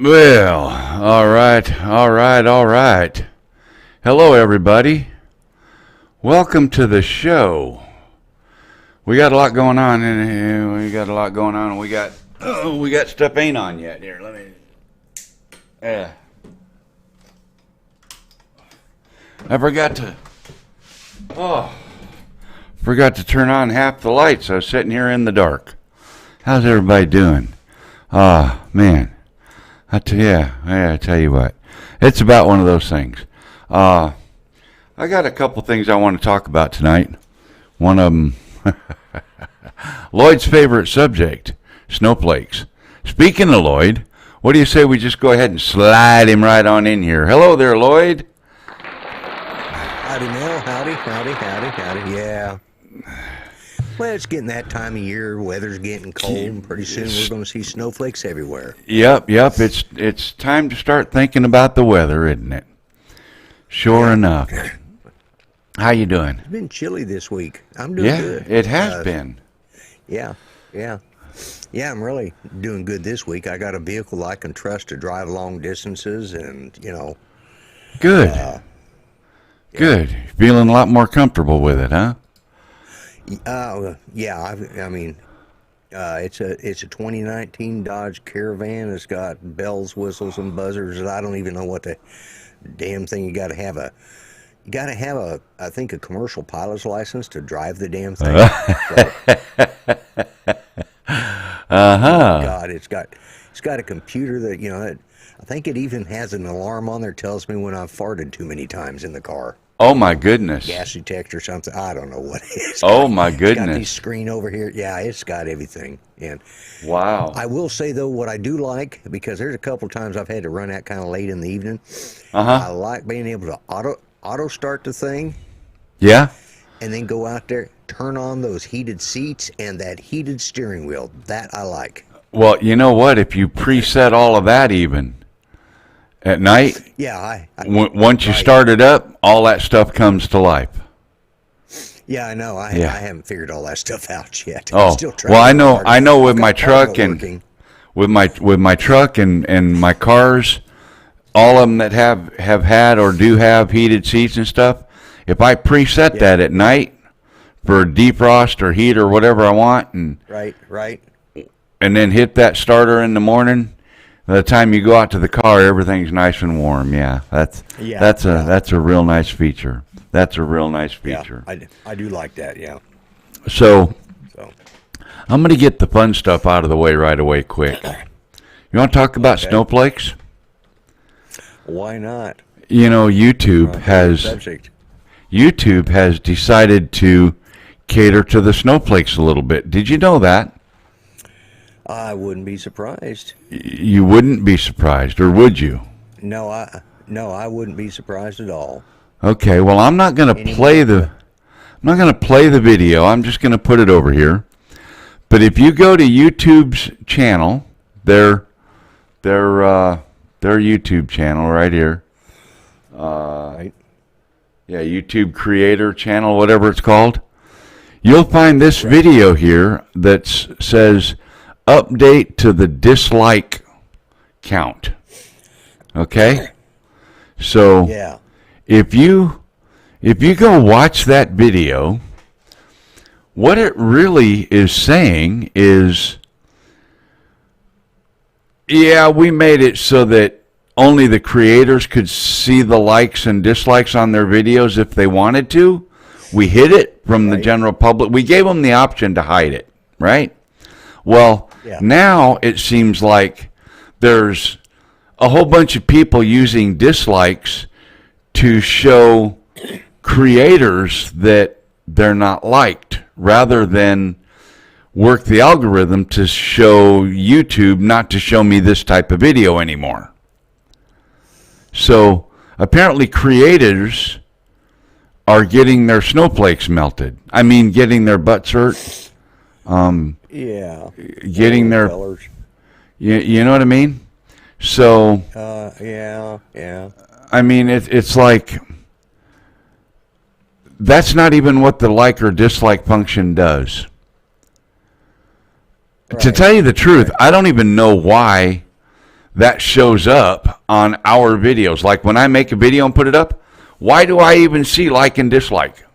Well, all right. Hello, everybody. Welcome to the show. We got a lot going on in here. We got stuff ain't on yet. Here, let me. I forgot to turn on half the lights. I was sitting here in the dark. How's everybody doing? Man. I tell you what, it's about one of those things. I got a couple things I want to talk about tonight. One of them, Lloyd's favorite subject, snowflakes. Speaking of Lloyd, what do you say we just go ahead and slide him right on in here? Hello there, Lloyd. Howdy, Mel. Howdy. Yeah. Well, it's getting that time of year. Weather's getting cold, and pretty soon we're going to see snowflakes everywhere. Yep. It's time to start thinking about the weather, isn't it? Sure enough. How you doing? It's been chilly this week. I'm doing good. Yeah, it has been. Yeah, I'm really doing good this week. I got a vehicle I can trust to drive long distances, and, Good. Good. Feeling a lot more comfortable with it, huh? Yeah. It's a 2019 Dodge Caravan. It's got bells, whistles, and buzzers. And I don't even know what the damn thing. You got to have I think a commercial pilot's license to drive the damn thing. God, it's got a computer that I think it even has an alarm on there that tells me when I've farted too many times in the car. Oh my goodness. Gas detector or something. I don't know what it is. Oh my goodness. It's got this screen over here. Yeah, it's got everything. And wow. I will say though, what I do like, because there's a couple times I've had to run out kind of late in the evening. I like being able to auto start the thing. Yeah. And then go out there, turn on those heated seats and that heated steering wheel. That I like. Well, you know what? If you preset all of that even at night, yeah, once you start it up, all that stuff comes to life. Yeah, I know. I haven't figured all that stuff out yet. Oh, I'm still trying well, I know with my truck and with my truck and my cars, all of them that have had or do have heated seats and stuff. If I preset that at night for defrost or heat or whatever I want, and right, and then hit that starter in the morning. By the time you go out to the car, everything's nice and warm. Yeah, that's a real nice feature. That's a real nice feature. Yeah, I do like that. Yeah. So I'm going to get the fun stuff out of the way right away, quick. You want to talk about snowflakes? Why not? YouTube has decided to cater to the snowflakes a little bit. Did you know that? I wouldn't be surprised. You wouldn't be surprised, or would you? No, I wouldn't be surprised at all. Okay, well, I'm not going to play the video. I'm just going to put it over here. But if you go to YouTube's channel, their YouTube channel right here. Right. Yeah, YouTube creator channel, whatever it's called. You'll find this video here that says update to the dislike count. Okay? So if you go watch that video, what it really is saying is, yeah, we made it so that only the creators could see the likes and dislikes on their videos if they wanted to. We hid it from the general public. We gave them the option to hide it, right? Well, now it seems like there's a whole bunch of people using dislikes to show creators that they're not liked, rather than work the algorithm to show YouTube not to show me this type of video anymore. So apparently creators are getting their snowflakes melted. I mean, getting their butts hurt. Getting their, you know what I mean? So, yeah. I mean, it's like, that's not even what the like or dislike function does. Right. To tell you the truth, I don't even know why that shows up on our videos. Like when I make a video and put it up, why do I even see like and dislike?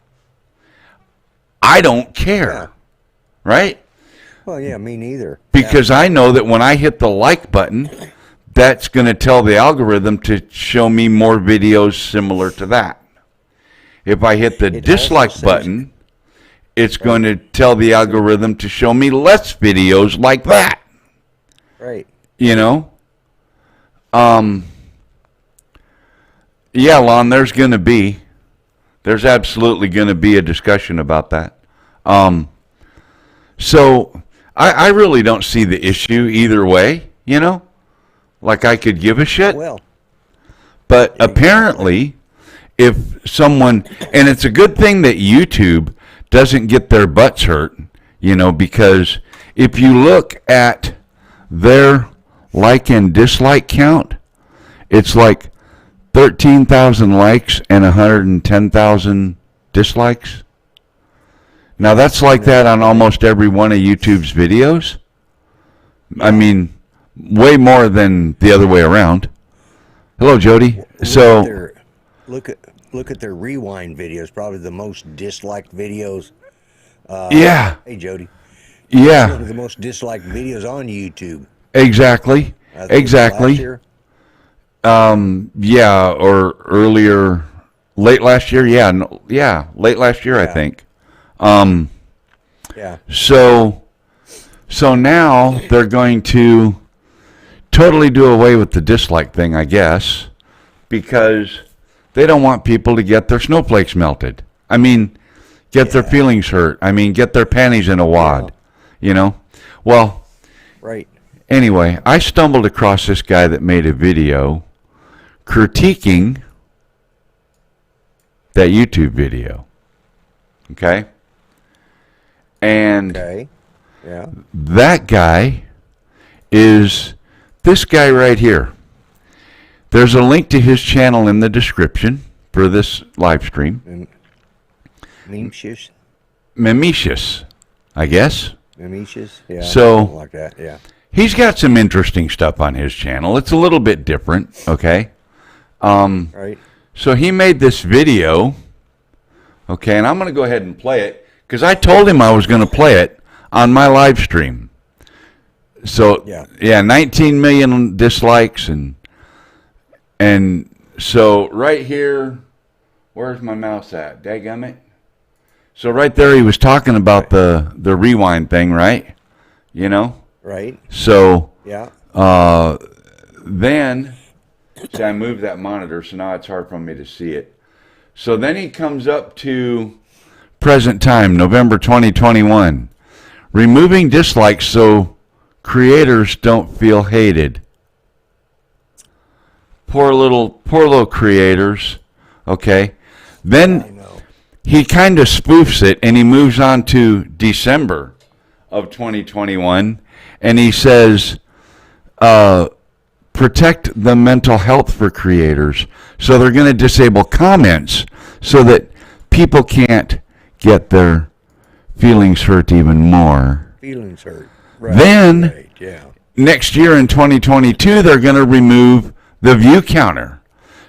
I don't care, right? Well, yeah, me neither. Because I know that when I hit the like button, that's going to tell the algorithm to show me more videos similar to that. If I hit the dislike button, it's going to tell the algorithm to show me less videos like that. Right. You know? Yeah, Lon, there's absolutely going to be a discussion about that. So I really don't see the issue either way, you know? Like I could give a shit. Well, but apparently, if someone, and it's a good thing that YouTube doesn't get their butts hurt, you know, because if you look at their like and dislike count, it's like 13,000 likes and 110,000 dislikes. Now that's like that on almost every one of YouTube's videos. I mean, way more than the other way around. Hello, Jody. Look at their rewind videos. Probably the most disliked videos. Yeah. Hey, Jody. Yeah. One of the most disliked videos on YouTube. Exactly. Exactly. Last year. Yeah, or earlier, late last year. Yeah, late last year, I think. Yeah. So now they're going to totally do away with the dislike thing, I guess, because they don't want people to get their snowflakes melted. I mean, get their feelings hurt. I mean, get their panties in a wad, you know? Well, right. Anyway, I stumbled across this guy that made a video critiquing that YouTube video. Okay? And that guy is this guy right here. There's a link to his channel in the description for this live stream. Memecious? Memecious, I guess. Memecious? Yeah. So, something like that, yeah. He's got some interesting stuff on his channel. It's a little bit different, okay? Right. So he made this video, okay, and I'm going to go ahead and play it because I told him I was going to play it on my live stream. So, yeah, 19 million dislikes, and so right here, where's my mouse at? Dadgummit. So right there he was talking about the rewind thing, right? You know? Right. So, then, see, I moved that monitor, so now it's hard for me to see it. So then he comes up to present time, November 2021. Removing dislikes so creators don't feel hated. Poor little creators. Okay. Then he kind of spoofs it and he moves on to December of 2021 and he says, protect the mental health for creators. So they're going to disable comments so that people can't get their feelings hurt even more. Feelings hurt. Right. Then, next year in 2022, they're going to remove the view counter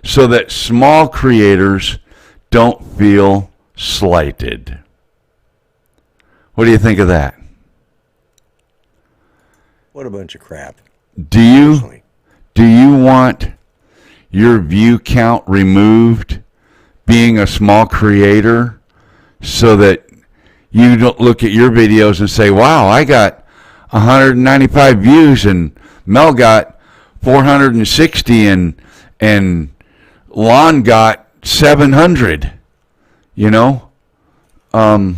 so that small creators don't feel slighted. What do you think of that? What a bunch of crap. Do you want your view count removed being a small creator so that you don't look at your videos and say, wow, I got 195 views and Mel got 460 and Lon got 700, you know? Hello,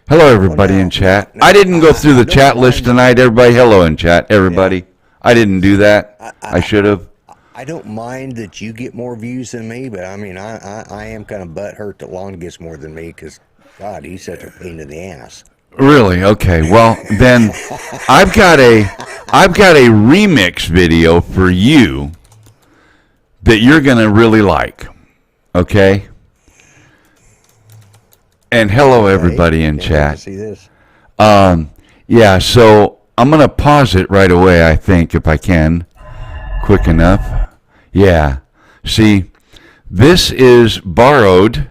everybody in chat. I didn't go through the chat list tonight. Everybody, hello in chat, everybody. Yeah. I didn't do that. I should have. I don't mind that you get more views than me, but I mean, I am kind of butthurt that Lon gets more than me because, God, he's such a pain in the ass. Really? Okay. Well, then I've got a remix video for you that you're going to really like. Okay? And hello, everybody in chat. See this. Yeah, so I'm going to pause it right away, I think, if I can. quick enough. Yeah. See, this is borrowed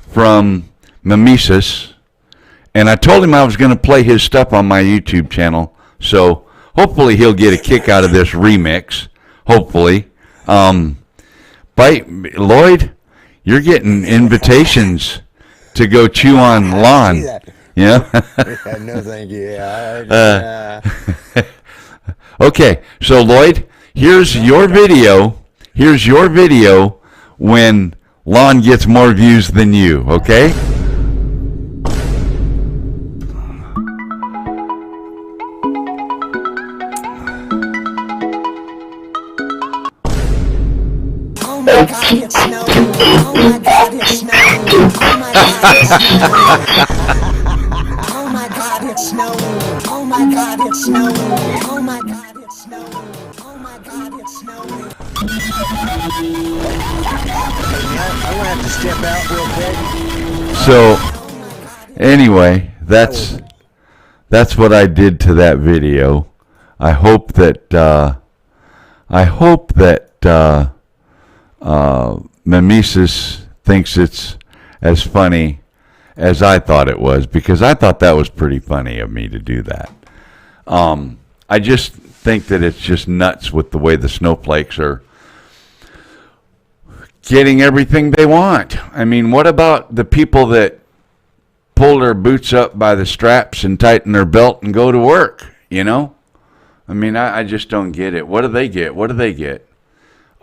from Memecious, and I told him I was going to play his stuff on my YouTube channel, so hopefully he'll get a kick out of this remix. Hopefully. Lloyd, you're getting invitations to go chew on lawn. Yeah. No, thank you. Okay, so Lloyd, here's your video. Here's your video when lawn gets more views than you, okay? Oh my God, it's snowing. Oh my God, it's snowing. Oh my God, it's snowing. Oh my God, it's snowing. Oh my God, it's snowing. Oh my God, it's snowing. I'm gonna have to step out real quick. So, anyway, that's what I did to that video. I hope that Memecious thinks it's as funny as I thought it was, because I thought that was pretty funny of me to do that. I just think that it's just nuts with the way the snowflakes are getting everything they want. I mean, what about the people that pull their boots up by the straps and tighten their belt and go to work, you know? I mean, I just don't get it. What do they get? What do they get?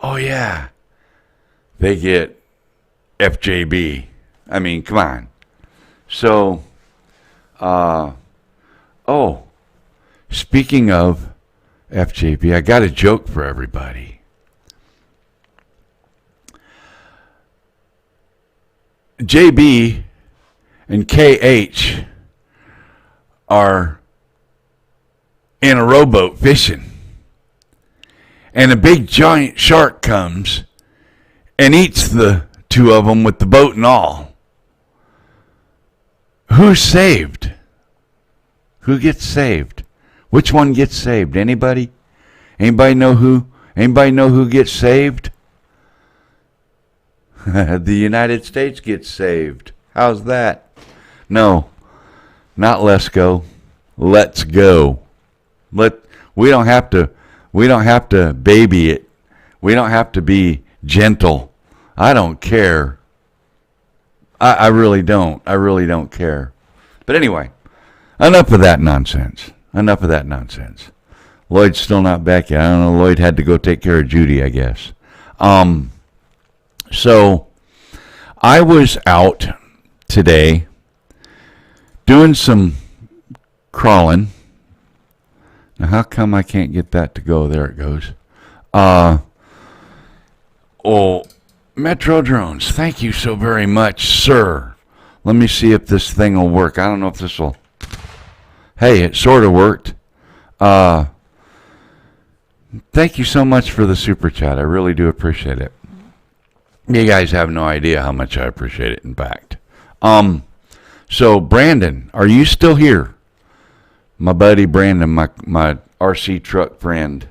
Oh, yeah. They get FJB. I mean, come on. So, speaking of FJB, I got a joke for everybody. JB and KH are in a rowboat fishing, and a big giant shark comes and eats the two of them with the boat and all. Who's saved? Who gets saved? Which one gets saved? Anybody? Anybody know who? Anybody know who gets saved? The United States gets saved. How's that? No, not let's go. Let's go. We don't have to baby it. We don't have to be gentle. I don't care. I really don't. I really don't care. But anyway, enough of that nonsense. Enough of that nonsense. Lloyd's still not back yet. I don't know. Lloyd had to go take care of Judy, I guess. So I was out today doing some crawling. Now, how come I can't get that to go? There it goes. Metro Drones, thank you so very much, sir. Let me see if this thing will work. I don't know if this will. Hey, it sort of worked. Thank you so much for the super chat. I really do appreciate it. You guys have no idea how much I appreciate it, in fact. So, Brandon, are you still here? My buddy Brandon, my RC truck friend.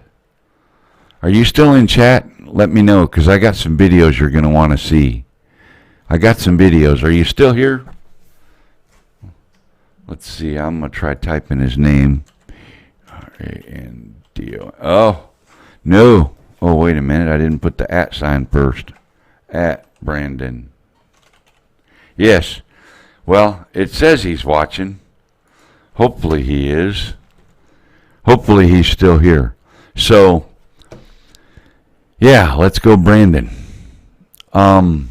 Are you still in chat? Let me know, because I got some videos you're going to want to see. I got some videos. Are you still here? Let's see. I'm going to try typing his name. R-A-N-D-O. Oh, no. Oh, wait a minute. I didn't put the @ sign first. At Brandon. Yes. Well, it says he's watching. Hopefully he is. Hopefully he's still here. So, yeah, let's go, Brandon. Want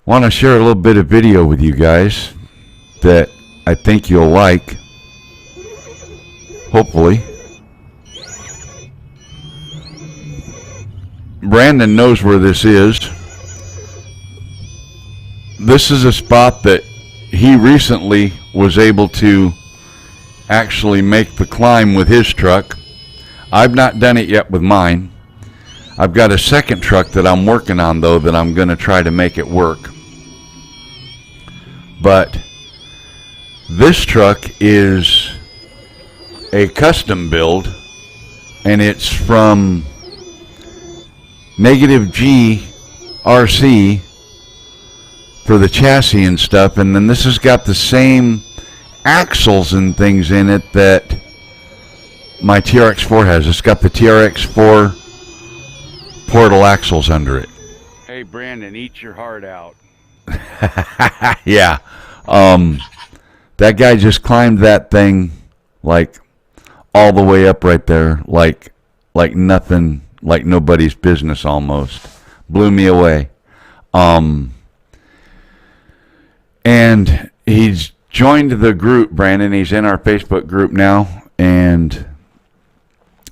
to share a little bit of video with you guys that I think you'll like. Hopefully. Brandon knows where this is. This is a spot that he recently was able to actually make the climb with his truck. I've not done it yet with mine. I've got a second truck that I'm working on, though, that I'm going to try to make it work. But this truck is a custom build and it's from negative G RC for the chassis and stuff, and then this has got the same axles and things in it that my TRX4 has. It's got the TRX4 portal axles under it. Hey Brandon, eat your heart out. Yeah. That guy just climbed that thing like all the way up right there, like nothing, like nobody's business almost. Blew me away. And he's joined the group, Brandon. He's in our Facebook group now, and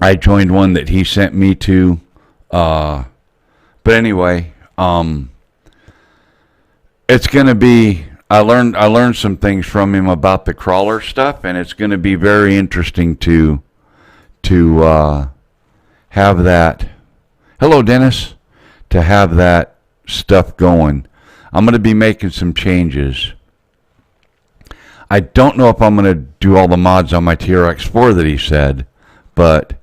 I joined one that he sent me to. But anyway, it's going to be, I learned some things from him about the crawler stuff, and it's going to be very interesting to have that. Hello, Dennis. To have that stuff going. I'm going to be making some changes. I don't know if I'm going to do all the mods on my TRX4 that he said, but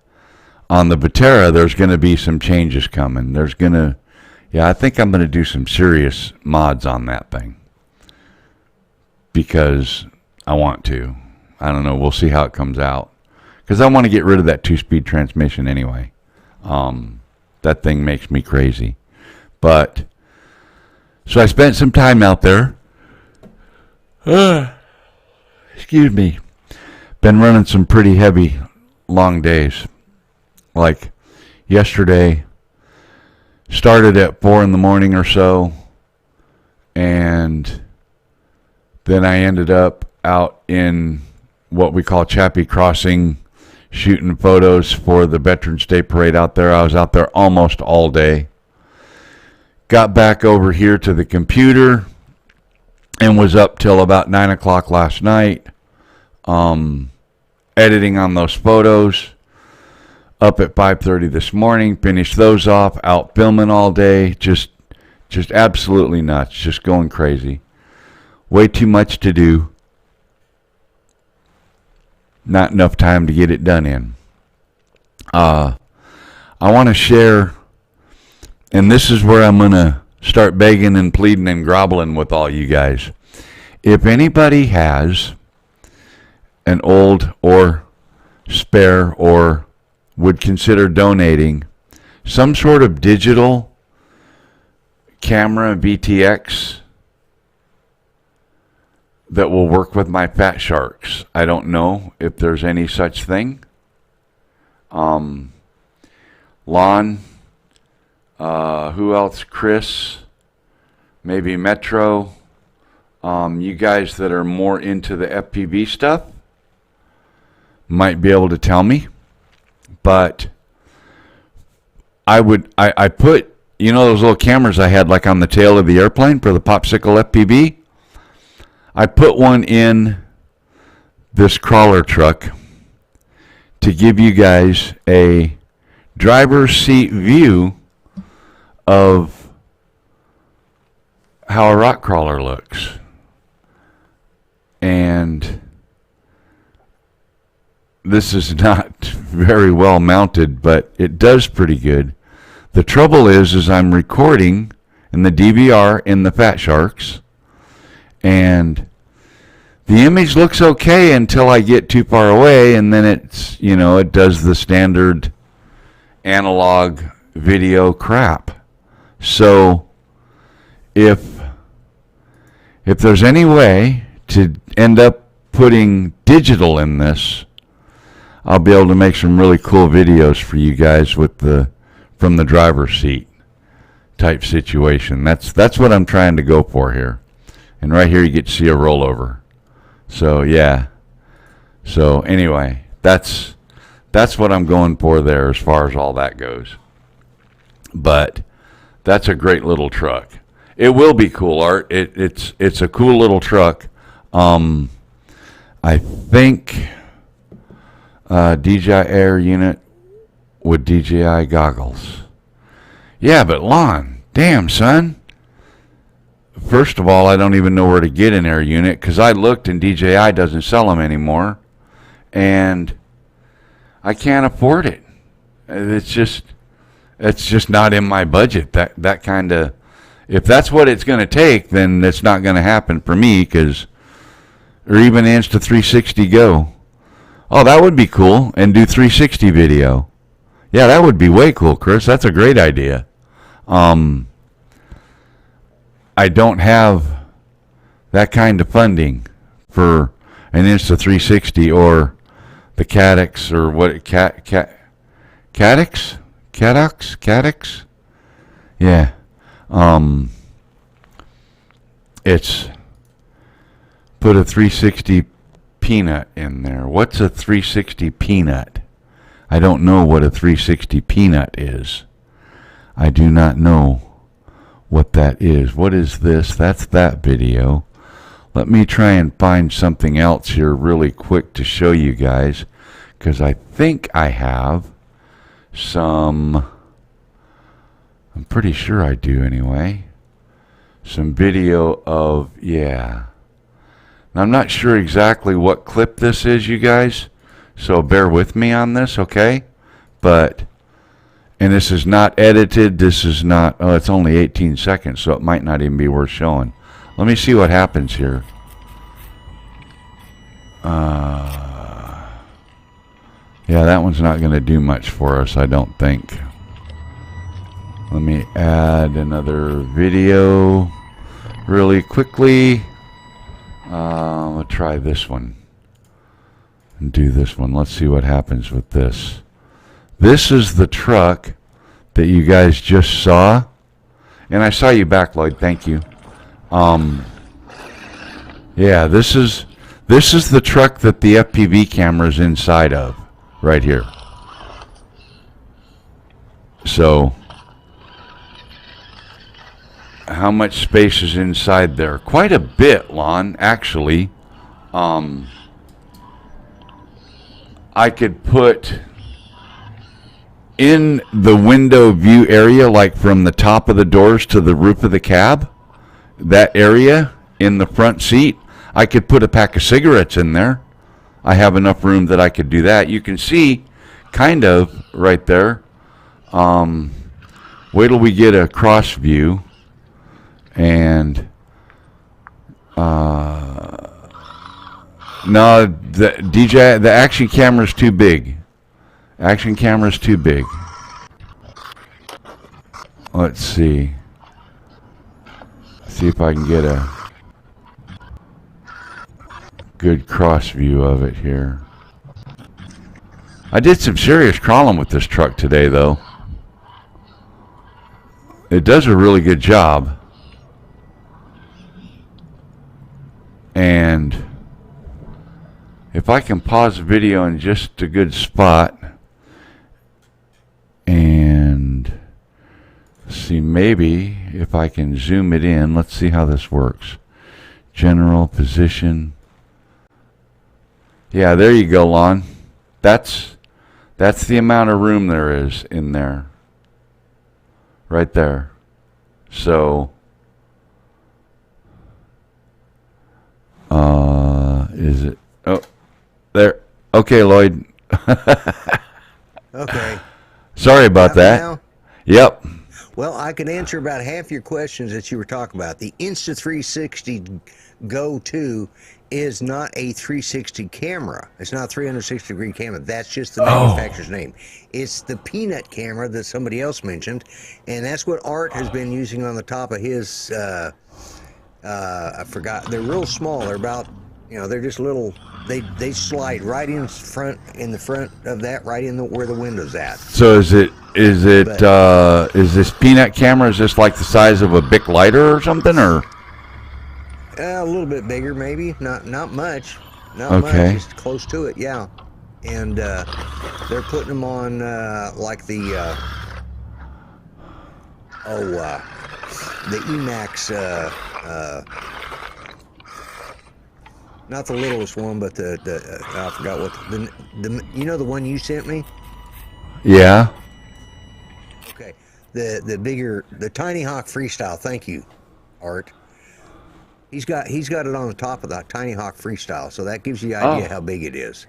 on the Vatera, there's going to be some changes coming. I think I'm going to do some serious mods on that thing because I want to. I don't know. We'll see how it comes out because I want to get rid of that 2-speed transmission anyway. That thing makes me crazy. But so I spent some time out there. Excuse me. Been running some pretty heavy, long days. Like yesterday, started at 4 in the morning or so, and then I ended up out in what we call Chappie Crossing, shooting photos for the Veterans Day Parade out there. I was out there almost all day. Got back over here to the computer and was up till about 9 o'clock last night, editing on those photos. Up at 5:30 this morning, finished those off, out filming all day, just absolutely nuts, just going crazy. Way too much to do. Not enough time to get it done in. I want to share, and this is where I'm going to start begging and pleading and groveling with all you guys. If anybody has an old or spare or would consider donating some sort of digital camera VTX that will work with my Fat Sharks. I don't know if there's any such thing. Lon, who else? Chris, maybe Metro. You guys that are more into the FPV stuff might be able to tell me. But I put, you know those little cameras I had like on the tail of the airplane for the Popsicle FPV? I put one in this crawler truck to give you guys a driver's seat view of how a rock crawler looks. And this is not very well mounted, but it does pretty good. The trouble is I'm recording in the DVR in the Fat Sharks, and the image looks okay until I get too far away, and then it's, it does the standard analog video crap. So if there's any way to end up putting digital in this, I'll be able to make some really cool videos for you guys with from the driver's seat type situation. That's what I'm trying to go for here. And right here you get to see a rollover. So yeah. So anyway, that's what I'm going for there as far as all that goes. But that's a great little truck. It will be cool, Art. It's a cool little truck. I think DJI Air unit with DJI goggles. Yeah, but Lon, damn son. First of all, I don't even know where to get an Air unit because I looked and DJI doesn't sell them anymore, and I can't afford it. It's just not in my budget. That kind of, if that's what it's going to take, then it's not going to happen for me. Or even Insta360 Go. Oh, that would be cool. And do 360 video. Yeah, that would be way cool, Chris. That's a great idea. I don't have that kind of funding for an Insta360 or the Cadix or what Cadix? Yeah. It's put a 360 peanut in there. What's a 360 peanut? I don't know what a 360 peanut is. I do not know what that is. What is this? That's that video. Let me try and find something else here really quick to show you guys, because I think I have some, I'm pretty sure I do anyway, some video of, yeah. Now, I'm not sure exactly what clip this is, you guys, so bear with me on this, okay? But, and this is not edited, this is not, oh, it's only 18 seconds, so it might not even be worth showing. Let me see what happens here. Yeah, that one's not going to do much for us, I don't think. Let me add another video really quickly. I'll try this one and do this one. Let's see what happens with this. This is the truck that you guys just saw. And I saw you back, Lloyd. Thank you. Yeah, this is the truck that the FPV camera is inside of, right here. So, how much space is inside there? Quite a bit, Lon, actually. I could put in the window view area, like from the top of the doors to the roof of the cab, that area in the front seat, I could put a pack of cigarettes in there. I have enough room that I could do that. You can see kind of right there. Wait till we get a cross view. And no, the action camera's too big. Action camera's too big. Let's see. See if I can get a good cross view of it here. I did some serious crawling with this truck today, though. It does a really good job. And if I can pause the video in just a good spot and see, maybe if I can zoom it in, let's see how this works. General position. Yeah, there you go, Lon. That's the amount of room there is in there. Right there. So is it? Oh, there. Okay, Lloyd. Okay. Sorry about that. Now? Yep. Well, I can answer about half your questions that you were talking about. The Insta360 Go 2 is not a 360 camera. It's not a 360 degree camera. That's just the manufacturer's name. It's the peanut camera that somebody else mentioned, and that's what Art has been using on the top of his. I forgot. They're real small. They're about, they're just little. They slide right in the front of that, right in where the window's at. So is this peanut camera, is this like the size of a Bic lighter or something, or? A little bit bigger, maybe. Not much. Not okay. much. Just close to it, yeah. And they're putting them on like the Emax. Not the littlest one, but the I forgot what the the one you sent me. Yeah. Okay. The bigger, the Tiny Hawk Freestyle. Thank you, Art. He's got it on the top of that Tiny Hawk Freestyle, so that gives you the idea how big it is.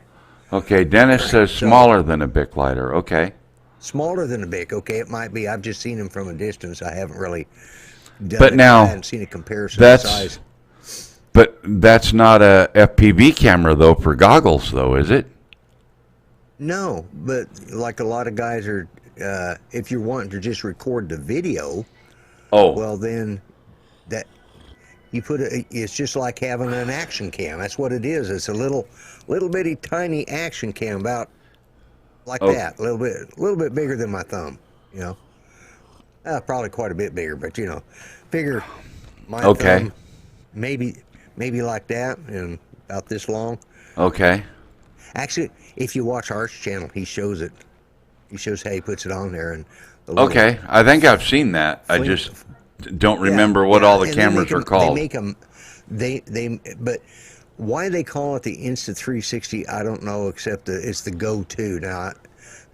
Okay, Dennis says smaller than a Bic lighter. Okay. Smaller than a Bic, okay, it might be. I've just seen them from a distance. I haven't really done But it. now, I haven't seen a comparison of size. But that's not a FPV camera, though, for goggles, though, is it? No, but like a lot of guys are, if you're wanting to just record the video, Oh. well, then that you put it's just like having an action cam. That's what it is. It's a little bitty tiny action cam, about like that, a little bit bigger than my thumb, you know. Probably quite a bit bigger, but you know, bigger. My thumb, maybe like that, and about this long. Okay. Actually, if you watch Art's channel, he shows it. He shows how he puts it on there, and Okay, I think I've seen that. I just don't remember what all the cameras are called. They make them. But why they call it the Insta360, I don't know. Except that it's the go-to. Now,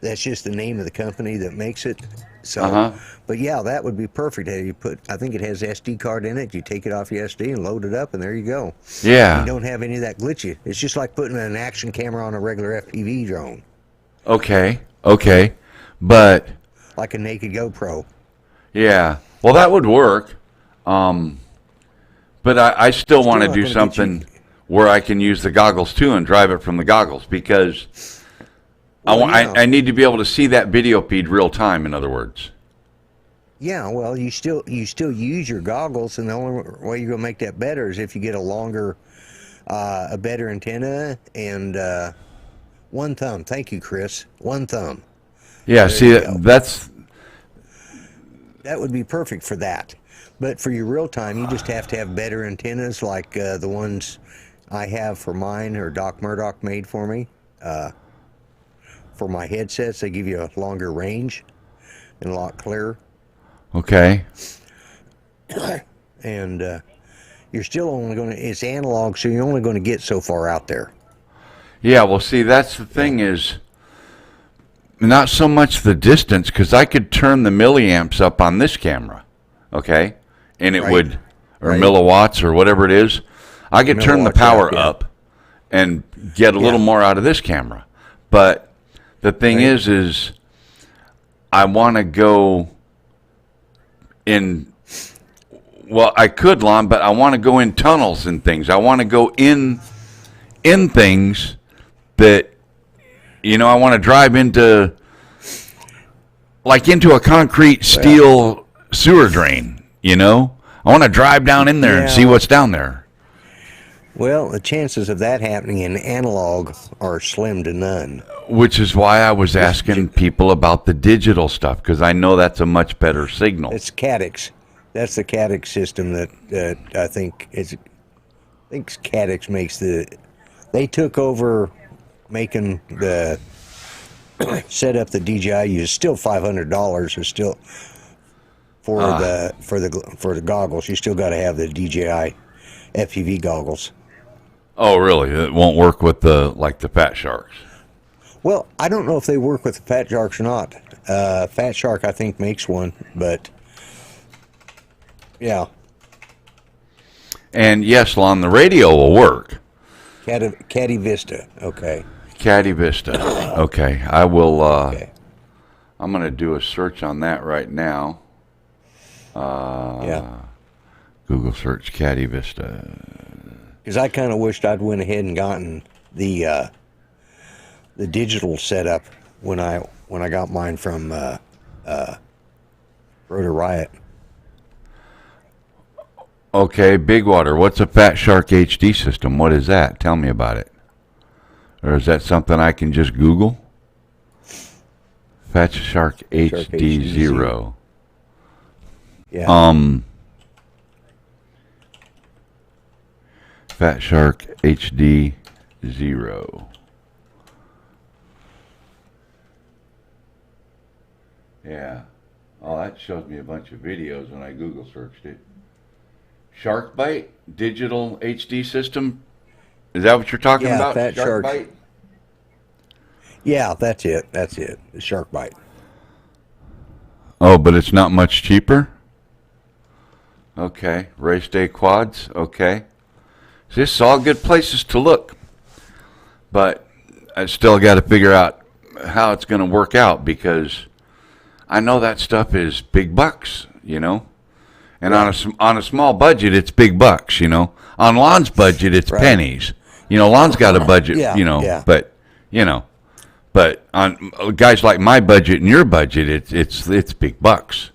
that's just the name of the company that makes it. So, but yeah, that would be perfect. You put, I think it has SD card in it. You take it off your SD and load it up, and there you go. Yeah. You don't have any of that glitchy. It's just like putting an action camera on a regular FPV drone. Okay. But like a naked GoPro. Yeah. Well, that would work. But I still want to do something where I can use the goggles too and drive it from the goggles, because I need to be able to see that video feed real time, in other words. Yeah, well, you still use your goggles, and the only way you're going to make that better is if you get a better antenna and one thumb. Thank you, Chris. One thumb. Yeah, see, that would be perfect for that. But for your real time, you just have to have better antennas like the ones I have for mine, or Doc Murdoch made for me. For my headsets, they give you a longer range and a lot clearer. Okay. And you're still only going to, it's analog, so you're only going to get so far out there. Yeah, well, see, that's the thing is, not so much the distance, because I could turn the milliamps up on this camera, okay? And it would, or milliwatts or whatever it is. I could turn the power up and get a little more out of this camera. But the thing is I want to go in, well, I could, Lon, but I want to go in tunnels and things. I want to go in things that, you know, I want to drive into a concrete steel sewer drain, you know? I want to drive down in there and see what's down there. Well, the chances of that happening in analog are slim to none. Which is why I was asking people about the digital stuff, because I know that's a much better signal. It's Cadix. That's the Cadix system that I think is. I think Cadix makes the. They took over making the set up the DJI. It's still $500. It's still for the goggles. You still got to have the DJI FPV goggles. Oh, really? It won't work with the Fat Sharks. Well, I don't know if they work with the Fat Sharks or not. Fat Shark, I think, makes one, but yeah. And yes, Lon, the radio will work. Caddy Vista, okay. Caddy Vista, okay. I will. I'm going to do a search on that right now. Google search Caddy Vista. Because I kind of wished I'd went ahead and gotten the digital setup when I got mine from Rotor Riot. Okay, Big Water. What's a Fat Shark HD system? What is that? Tell me about it. Or is that something I can just Google? Fat Shark HD 0. Yeah. Fat Shark HD 0. Yeah. Oh, that shows me a bunch of videos when I Google searched it. Shark Bite digital HD system. Is that what you're talking about? Fat Shark Bite? Yeah, that's it. That's it. The Shark Bite. Oh, but it's not much cheaper? Okay. Race Day Quads. Okay. So this is all good places to look. But I still got to figure out how it's going to work out, because I know that stuff is big bucks, you know. And on a small budget, it's big bucks, you know. On Lon's budget, it's pennies. You know, Lon's got a budget, you know, but on guys like my budget and your budget, it's big bucks.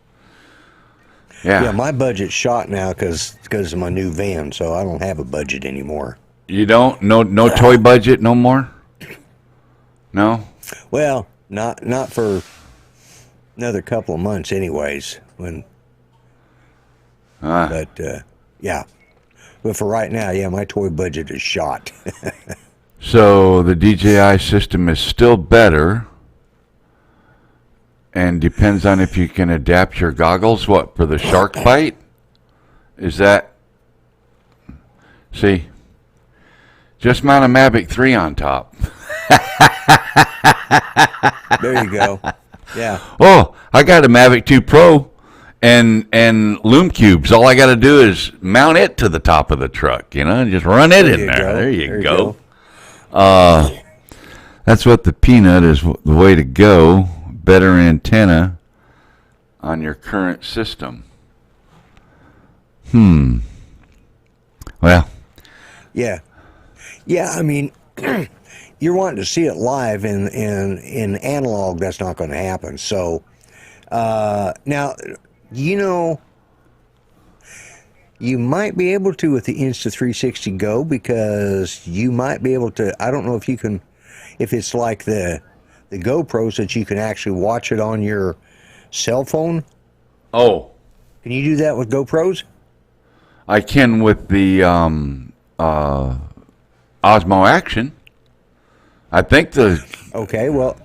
Yeah. Yeah, my budget's shot now because of my new van, so I don't have a budget anymore. You don't? No toy budget no more? No? Well, not for another couple of months anyways. But yeah. But for right now, yeah, my toy budget is shot. So the DJI system is still better and depends on if you can adapt your goggles. What, for the shark bite? Is that... See? Just mount a Mavic 3 on top. There you go. Yeah. Oh, I got a Mavic 2 Pro and Loom Cubes. All I got to do is mount it to the top of the truck, you know, and just run it in there. There you go. That's what the Peanut is, the way to go. Better antenna on your current system. Well. Yeah. Yeah, I mean, you're wanting to see it live in analog. That's not going to happen. So now, you know, you might be able to with the Insta360 Go, because you might be able to. I don't know if you can, if it's like the GoPros that you can actually watch it on your cell phone. Oh. Can you do that with GoPros? I can with the Osmo Action. I think the... Okay, well,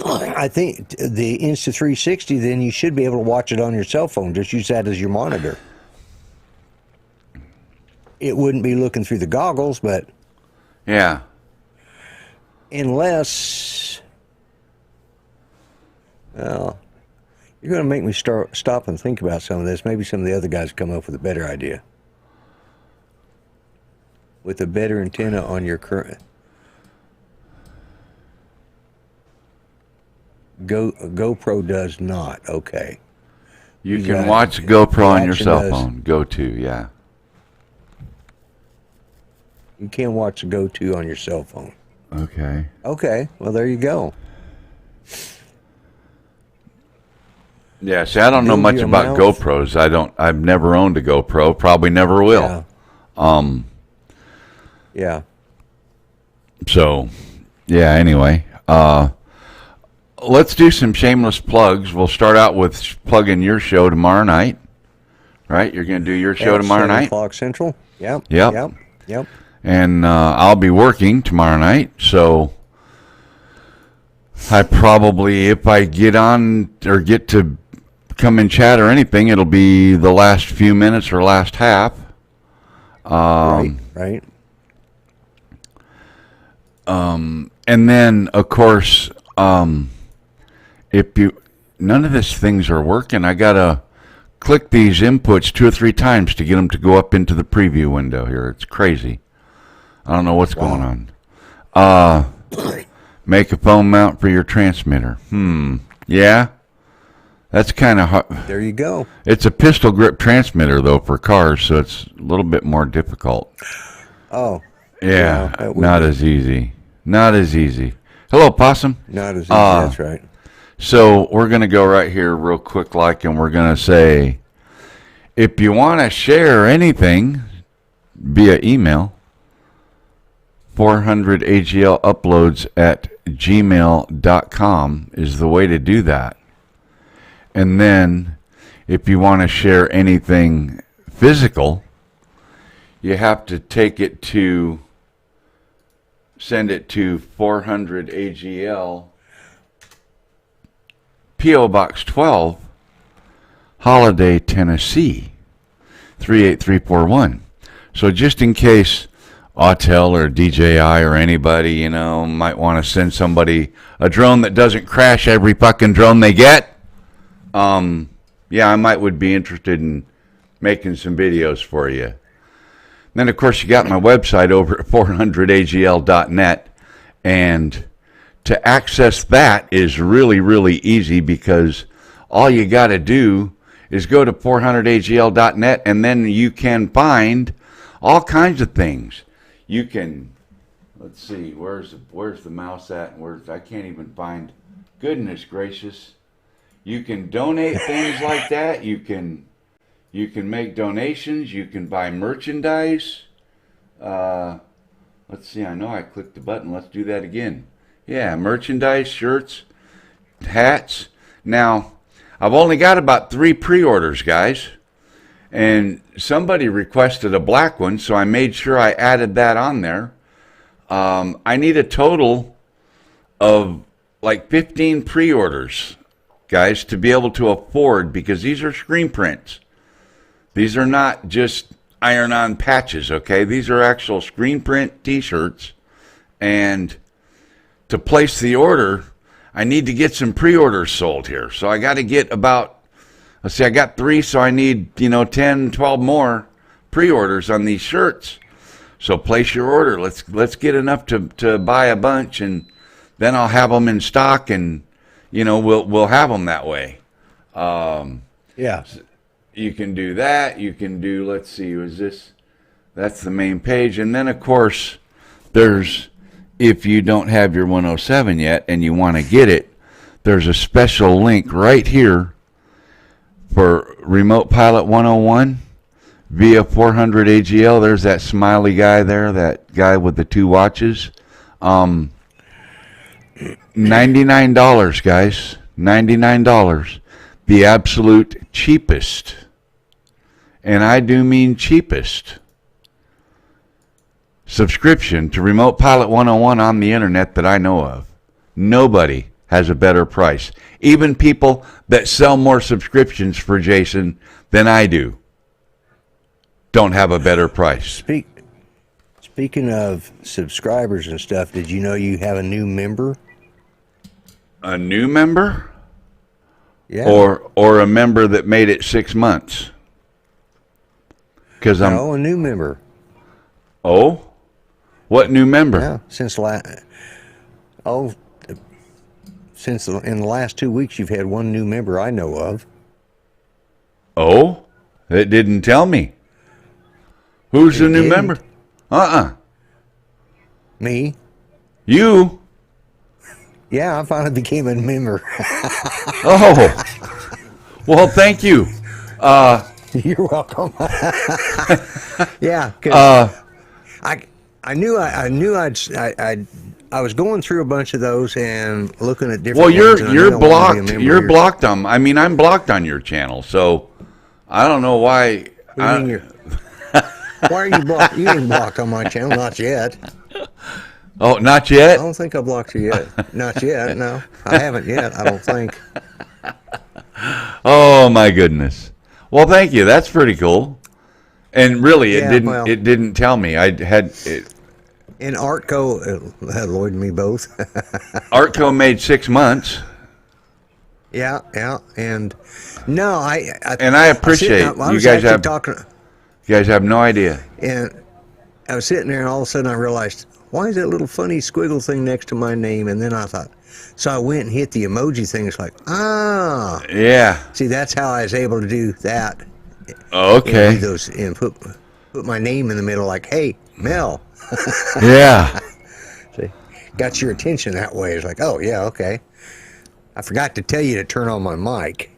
I think the Insta360, then you should be able to watch it on your cell phone. Just use that as your monitor. It wouldn't be looking through the goggles, but... Yeah. Unless... Well, you're going to make me stop and think about some of this. Maybe some of the other guys come up with a better idea. With a better antenna on your current... GoPro does not. Okay. You can watch GoPro on your cell phone. Go to, yeah. You can't watch the Go-To on your cell phone. Okay. Okay. Well, there you go. Yeah, see, I don't know much about GoPros. I've never owned a GoPro, probably never will. Yeah. Yeah. So, yeah, anyway. Let's do some shameless plugs. We'll start out with plugging your show tomorrow night. Right? You're going to do your show tomorrow night? 7 o'clock Central. Yep. And I'll be working tomorrow night, so I probably, if I get on or get to come and chat or anything, it'll be the last few minutes or last half. Right. And then, of course, if none of these things are working, I gotta click these inputs 2 or 3 times to get them to go up into the preview window here. It's crazy. I don't know what's going on. Make a phone mount for your transmitter. Yeah. That's kind of hard. There you go. It's a pistol grip transmitter, though, for cars, so it's a little bit more difficult. Oh. Yeah, not as easy. Not as easy. Hello, Possum. Not as easy, that's right. So we're going to go right here real quick, and we're going to say, if you want to share anything via email, 400agluploads@gmail.com is the way to do that. And then if you want to share anything physical, you have to send it to 400AGL, P.O. Box 12, Holiday, Tennessee, 38341. So just in case Autel or DJI or anybody, might want to send somebody a drone that doesn't crash every fucking drone they get, I would be interested in making some videos for you. Then, of course, you got my website over at 400agl.net, and to access that is really, really easy because all you got to do is go to 400agl.net, and then you can find all kinds of things. You can, let's see, where's the mouse at? I can't even find. Goodness gracious. You can donate things like that. You can make donations. You can buy merchandise. Let's see, I know I clicked the button. Let's do that again. Yeah, merchandise, shirts, hats. Now, I've only got about 3 pre-orders, guys. And somebody requested a black one, so I made sure I added that on there. I need a total of like 15 pre-orders, guys, to be able to afford, because these are screen prints. These are not just iron-on patches, okay? These are actual screen print t-shirts. And to place the order, I need to get some pre-orders sold here. So I got to get about, let's see, I got 3, so I need, 10, 12 more pre-orders on these shirts. So place your order. Let's get enough to buy a bunch, and then I'll have them in stock, and we'll have them that way. Yeah. You can do that. You can do, let's see, that's the main page. And then, of course, if you don't have your 107 yet and you want to get it, there's a special link right here for Remote Pilot 101 via 400 AGL. There's that smiley guy there, that guy with the 2 watches. $99, guys. $99. The absolute cheapest. And I do mean cheapest subscription to Remote Pilot 101 on the internet that I know of. Nobody has a better price. Even people that sell more subscriptions for Jason than I do don't have a better price. Speaking of subscribers and stuff, did you know you have a new member? A new member? Yeah. Or a member that made it 6 months? Because a new member. Oh? What new member? Yeah, since in the last 2 weeks you've had one new member I know of. Oh? It didn't tell me. Who's the new member? Me. You? Yeah, I finally became a member. Oh. Well, thank you. You're welcome. Yeah, because I knew I was going through a bunch of those and looking at different. Well, ones, and I you're knew I wanted to be a blocked. member You're here. blocked on. I mean, I'm blocked on your channel, so I don't know why. What do you mean why are you blocked? You ain't blocked on my channel, not yet. Oh, not I yet. don't think I blocked you yet. Not yet. No, I haven't yet. I don't think. Oh my goodness. Well, thank you. That's pretty cool. And really, Yeah, it didn't tell me. I had it. In Artco, Lloyd and me both. Artco made 6 months. Yeah, and no, I appreciate you guys have. talking, You guys have no idea. and I was sitting there, and all of a sudden I realized, why is that little funny squiggle thing next to my name? And then I thought, so I went and hit the emoji thing. It's like, Yeah. see, that's how I was able to do that. Okay. And do those and put my name in the middle, like, hey, Mel. Yeah. See, got your attention that way. It's like, oh yeah, okay. I forgot to tell you to turn on my mic.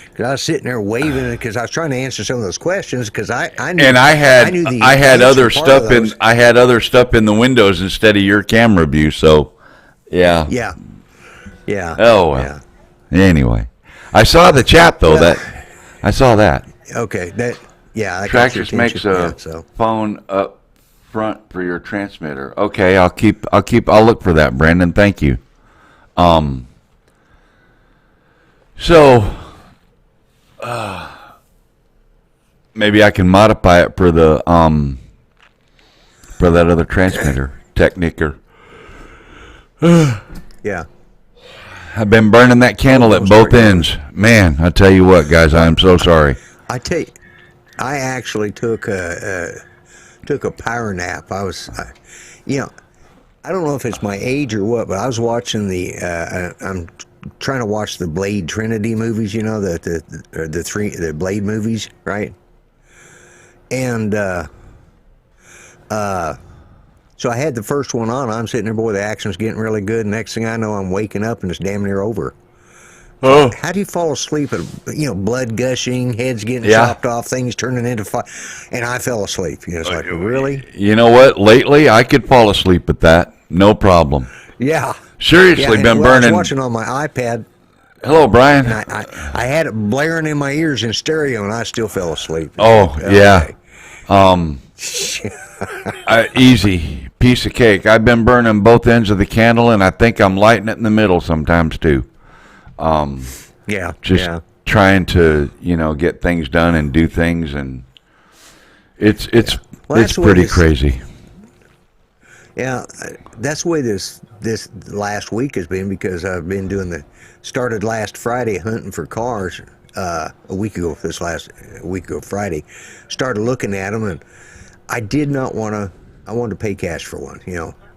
Because I was sitting there waving because I was trying to answer some of those questions because I knew. And I had other answer part of those. stuff in the windows instead of your camera view. So, yeah. Yeah. Oh well. Yeah. Anyway, I saw the chat though. I saw that. Okay. That got your Traxxas makes attention, a phone up front for your transmitter. Okay, I'll look for that, Brandon. Thank you. So. Maybe I can modify it for the for that other transmitter, Technicker. Yeah. I've been burning that candle at both ends. Man, I tell you what, guys, I'm so sorry. I actually took a power nap. I don't know if it's my age or what, but I was watching I'm trying to watch the Blade Trinity movies, you know, the Blade movies, right? And so I had the first one on. I'm sitting there, boy, the action's getting really good. Next thing I know, I'm waking up and it's damn near over. Oh, How do you fall asleep at, blood gushing, heads getting Yeah. chopped off, things turning into fire? And I fell asleep. You know, it's like, really? you know what? Lately, I could fall asleep at that. No problem. Yeah. Seriously, Yeah, been well, I was burning. watching on my iPad, Hello, Brian. and I had it blaring in my ears in stereo, and I still fell asleep. Oh, yeah. Okay. Easy. Piece of cake. I've been burning both ends of the candle, and I think I'm lighting it in the middle sometimes, too. Yeah. Just yeah. trying to, get things done and do things, and it's Well, that's the way pretty this- crazy. Yeah, that's the way this last week has been, because I've been started last Friday hunting for cars. A week ago Friday, started looking at them, and I did not want to. I wanted to pay cash for one,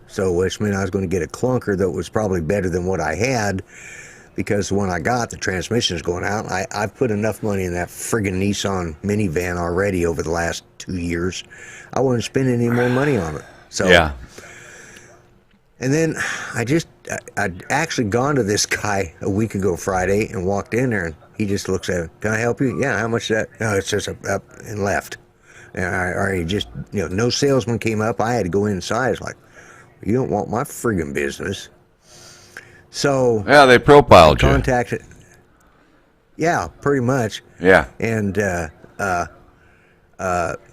So which meant I was going to get a clunker that was probably better than what I had, because when I got the transmission is going out. I've put enough money in that friggin' Nissan minivan already over the last 2 years. I wasn't spending any more money on it. So Yeah. And then I'd actually gone to this guy a week ago Friday and walked in there, and he just looks at it. Can I help you? Yeah, how much is that? No, it's just up and left. Or he just, no salesman came up. I had to go inside. It's like, you don't want my friggin' business. So Yeah, they profiled you. contacted. Yeah, pretty much. Yeah. And so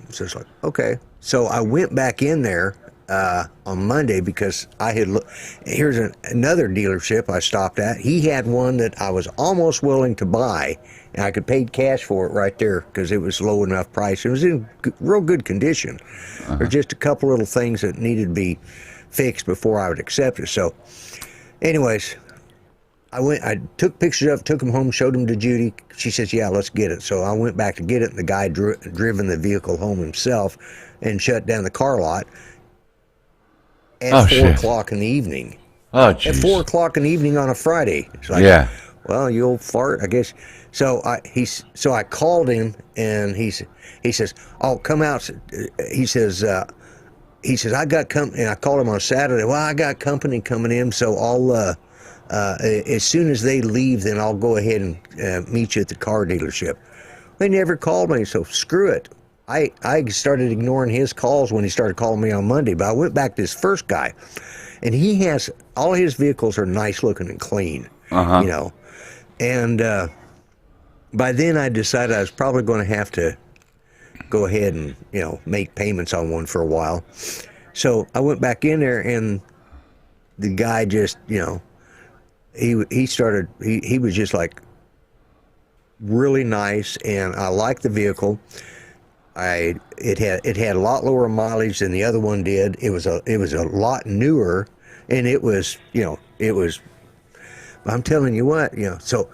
it's like, okay. So I went back in there on Monday, because I had here's another dealership I stopped at. He had one that I was almost willing to buy, and I could pay cash for it right there because it was low enough price. It was in real good condition. There's just a couple little things that needed to be fixed before I would accept it. So anyways, I took pictures of it, took them home, showed them to Judy. She says, yeah, let's get it. So I went back to get it, and the guy driven the vehicle home himself and shut down the car lot at 4 o'clock in the evening. Oh, At jeez. 4 o'clock in the evening on a Friday. It's like, Yeah. well, you old fart, I guess. So I called him, and he says, oh, come out. He says, I got company. And I called him on Saturday. Well, I got company coming in, so I'll, as soon as they leave, then I'll go ahead and meet you at the car dealership. They never called me, so screw it. I started ignoring his calls when he started calling me on Monday, but I went back to this first guy, and he has, all his vehicles are nice looking and clean, and by then I decided I was probably going to have to go ahead and, make payments on one for a while. So I went back in there, and the guy just, he was just like really nice, and I liked the vehicle. It had a lot lower mileage than the other one did. It was a lot newer, and it was, I'm telling you what, so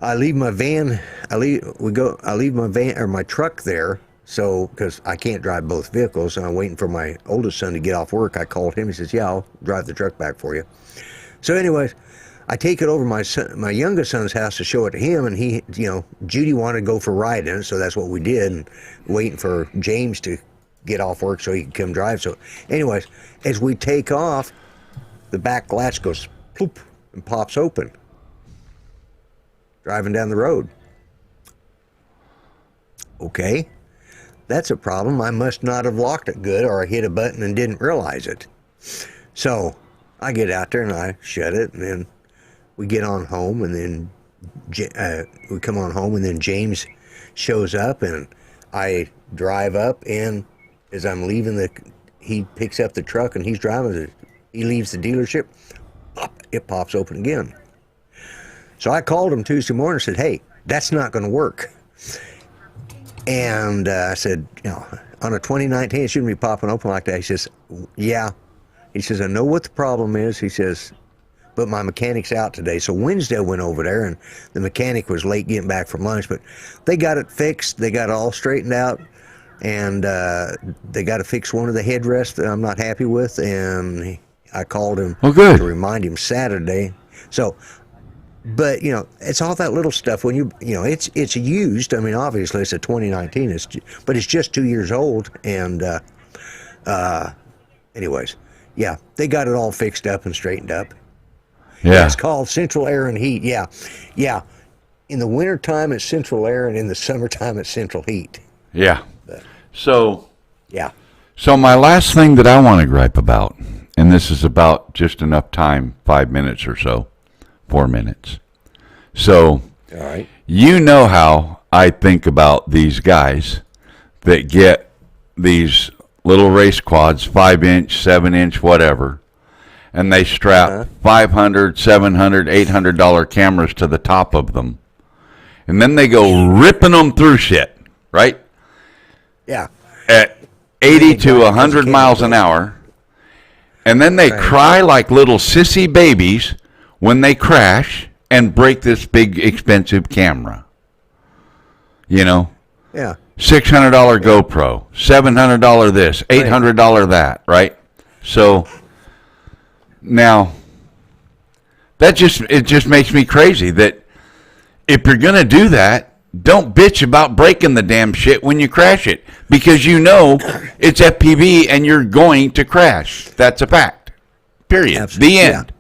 I leave my van, I leave my van or my truck there. So, because I can't drive both vehicles, and I'm waiting for my oldest son to get off work. I called him. He says, yeah, I'll drive the truck back for you. So anyways, I take it over my youngest son's house to show it to him, and he, Judy wanted to go for a ride in it, so that's what we did, and waiting for James to get off work so he could come drive. So anyways, as we take off, the back latch goes ploop and pops open. Driving down the road. Okay, that's a problem. I must not have locked it good, or I hit a button and didn't realize it. So I get out there and I shut it, and then we get on home, and then we come on home, and then James shows up, and I drive up, and as I'm leaving he picks up the truck, and he's driving it. He leaves the dealership, pop, it pops open again. So I called him Tuesday morning and said, hey, that's not going to work. And I said, on a 2019, it shouldn't be popping open like that. He says, yeah. He says, I know what the problem is. He says, but my mechanic's out today. So Wednesday I went over there, and the mechanic was late getting back from lunch, but they got it fixed. They got it all straightened out, and they got to fix one of the headrests that I'm not happy with, and I called him Oh, good. to remind him Saturday. So But it's all that little stuff. When it's used. I mean, obviously it's a 2019. But it's just 2 years old. And anyways, yeah, they got it all fixed up and straightened up. Yeah. It's called central air and heat. Yeah. In the wintertime, it's central air, and in the summertime, it's central heat. Yeah. So Yeah. my last thing that I want to gripe about, and this is about just enough time, 5 minutes or so, 4 minutes. So All right. you know how I think about these guys that get these little race quads, 5-inch, 7-inch, whatever, and they strap $500, $700, $800 cameras to the top of them, and then they go ripping them through shit, right? Yeah. At 80 to 100 miles an hour, and then they cry like little sissy babies when they crash and break this big expensive camera. Yeah. $600 GoPro, $700 this, $800 that, right? So now it just makes me crazy that if you're going to do that, don't bitch about breaking the damn shit when you crash it, because it's FPV and you're going to crash. That's a fact. Period. Absolutely. The end.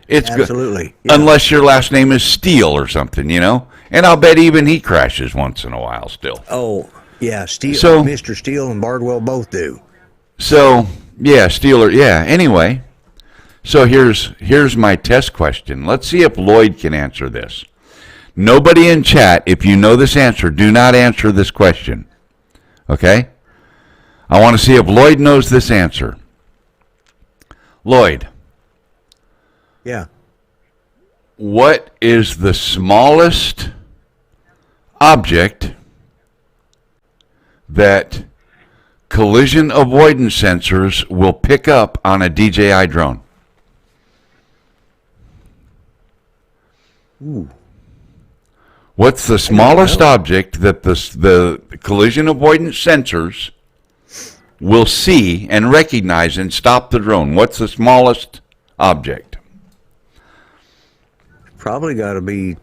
It's Absolutely. good. Yeah. Unless your last name is Steele or something, And I'll bet even he crashes once in a while still. Oh, yeah. Steele, So- Mr. Steele and Bardwell both do. So, yeah, Steeler, yeah. Anyway, so here's my test question. Let's see if Lloyd can answer this. Nobody in chat, if you know this answer, do not answer this question. Okay? I want to see if Lloyd knows this answer. Lloyd, Yeah. what is the smallest object that collision avoidance sensors will pick up on a DJI drone? Ooh. What's the smallest object that the collision avoidance sensors will see and recognize and stop the drone? What's the smallest object? Probably got to be.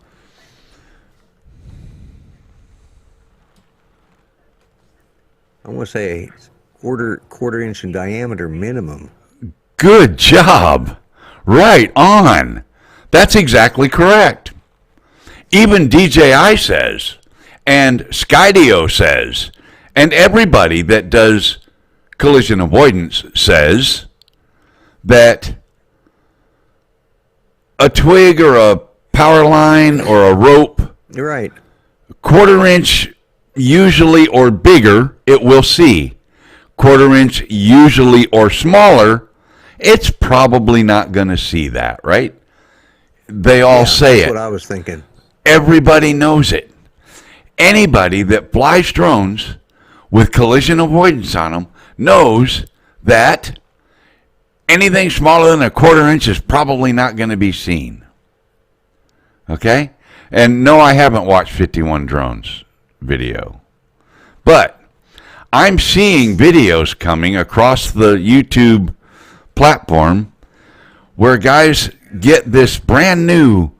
I want to say quarter inch in diameter minimum. Good job. Right on. That's exactly correct. Even DJI says, and Skydio says, and everybody that does collision avoidance says that a twig or a power line or a rope, You're right. quarter inch usually or bigger, it will see. Quarter inch usually or smaller, it's probably not going to see that, right? They all say That's it. what I was thinking. Everybody knows it. Anybody that flies drones with collision avoidance on them knows that anything smaller than a quarter inch is probably not going to be seen. Okay? And no, I haven't watched 51 Drones video. But I'm seeing videos coming across the YouTube platform where guys get this brand new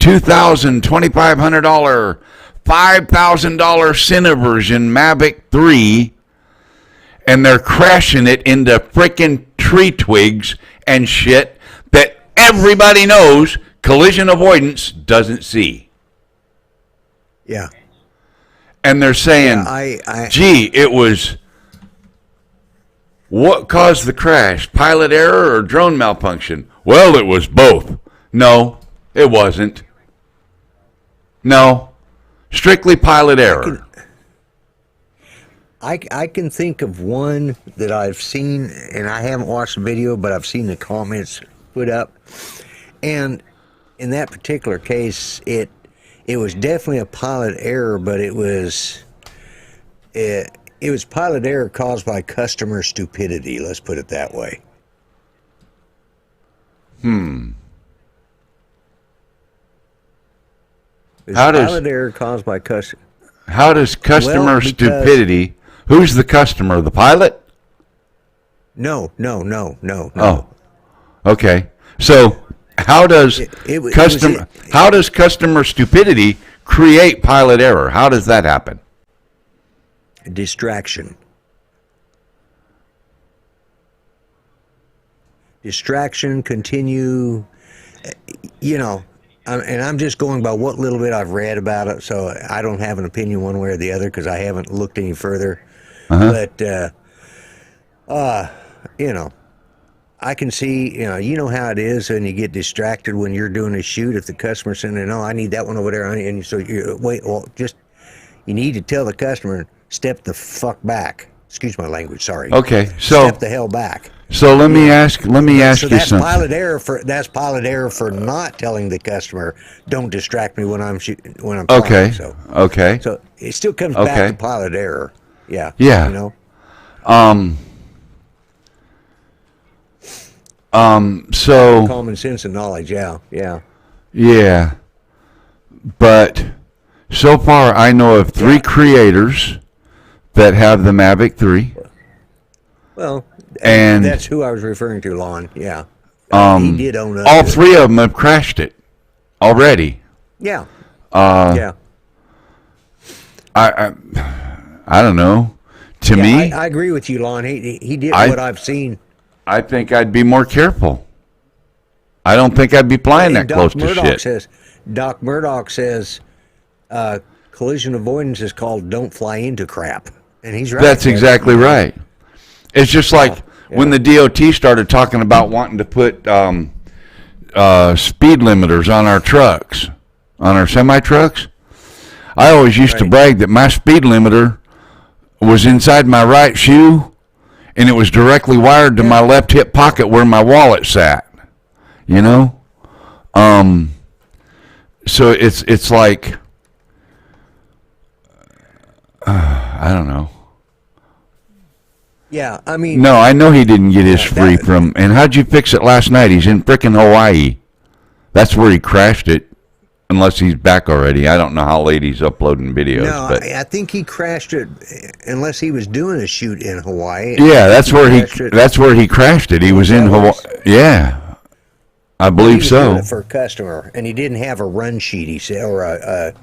$2,000, $2,500, $5,000 Cineversion Mavic 3, and they're crashing it into frickin' tree twigs and shit that everybody knows collision avoidance doesn't see. Yeah. And they're saying, gee, it was, what caused the crash? Pilot error or drone malfunction? Well, it was both. No, it wasn't. No, strictly pilot error. I can think of one that I've seen, and I haven't watched the video, but I've seen the comments put up. And in that particular case, it was definitely a pilot error, but it was pilot error caused by customer stupidity. Let's put it that way. It's pilot error caused by customer. How does customer stupidity? Who's the customer? The pilot? No. Oh, okay. So how does it how does customer stupidity create pilot error? How does that happen? Distraction, continue, you know, and I'm just going by what little bit I've read about it, so I don't have an opinion one way or the other because I haven't looked any further. But you know, I can see, you know how it is, and you get distracted when you're doing a shoot. If the customer's saying, "No, I need that one over there," and so you wait. Well, you need to tell the customer, step the fuck back. Excuse my language. Sorry. Okay, so step the hell back. So let me ask So you that's something. That's pilot error for not telling the customer, don't distract me when I'm flying. Okay. So Okay. it still comes Okay. back to pilot error. Yeah. Yeah. You know. So Common sense and knowledge. Yeah. Yeah. yeah, but so far I know of 3 creators that have the Mavic 3. Well, And that's who I was referring to, Lon. Yeah. He did own up. all to it. 3 of them have crashed it already. Yeah. Yeah. I don't know. To me, I agree with you, Lon. He did what I've seen. I think I'd be more careful. I don't think I'd be flying that close to shit. Doc Murdoch says, collision avoidance is called don't fly into crap. And he's right. That's exactly right. It's just like when the DOT started talking about wanting to put speed limiters on our trucks, on our semi-trucks. I always used to brag that my speed limiter was inside my right shoe, and it was directly wired to my left hip pocket where my wallet sat. You know, so it's like I don't know. Yeah, I mean. No, I know he didn't get his free from. And how'd you fix it last night? He's in frickin' Hawaii. That's where he crashed it. Unless he's back already. I don't know how late he's uploading videos. No, but I think he crashed it unless he was doing a shoot in Hawaii. yeah, that's where he crashed it. He was in Hawaii. Yeah. I believe He was so. doing it for a customer, and he didn't have a run sheet, he said, or a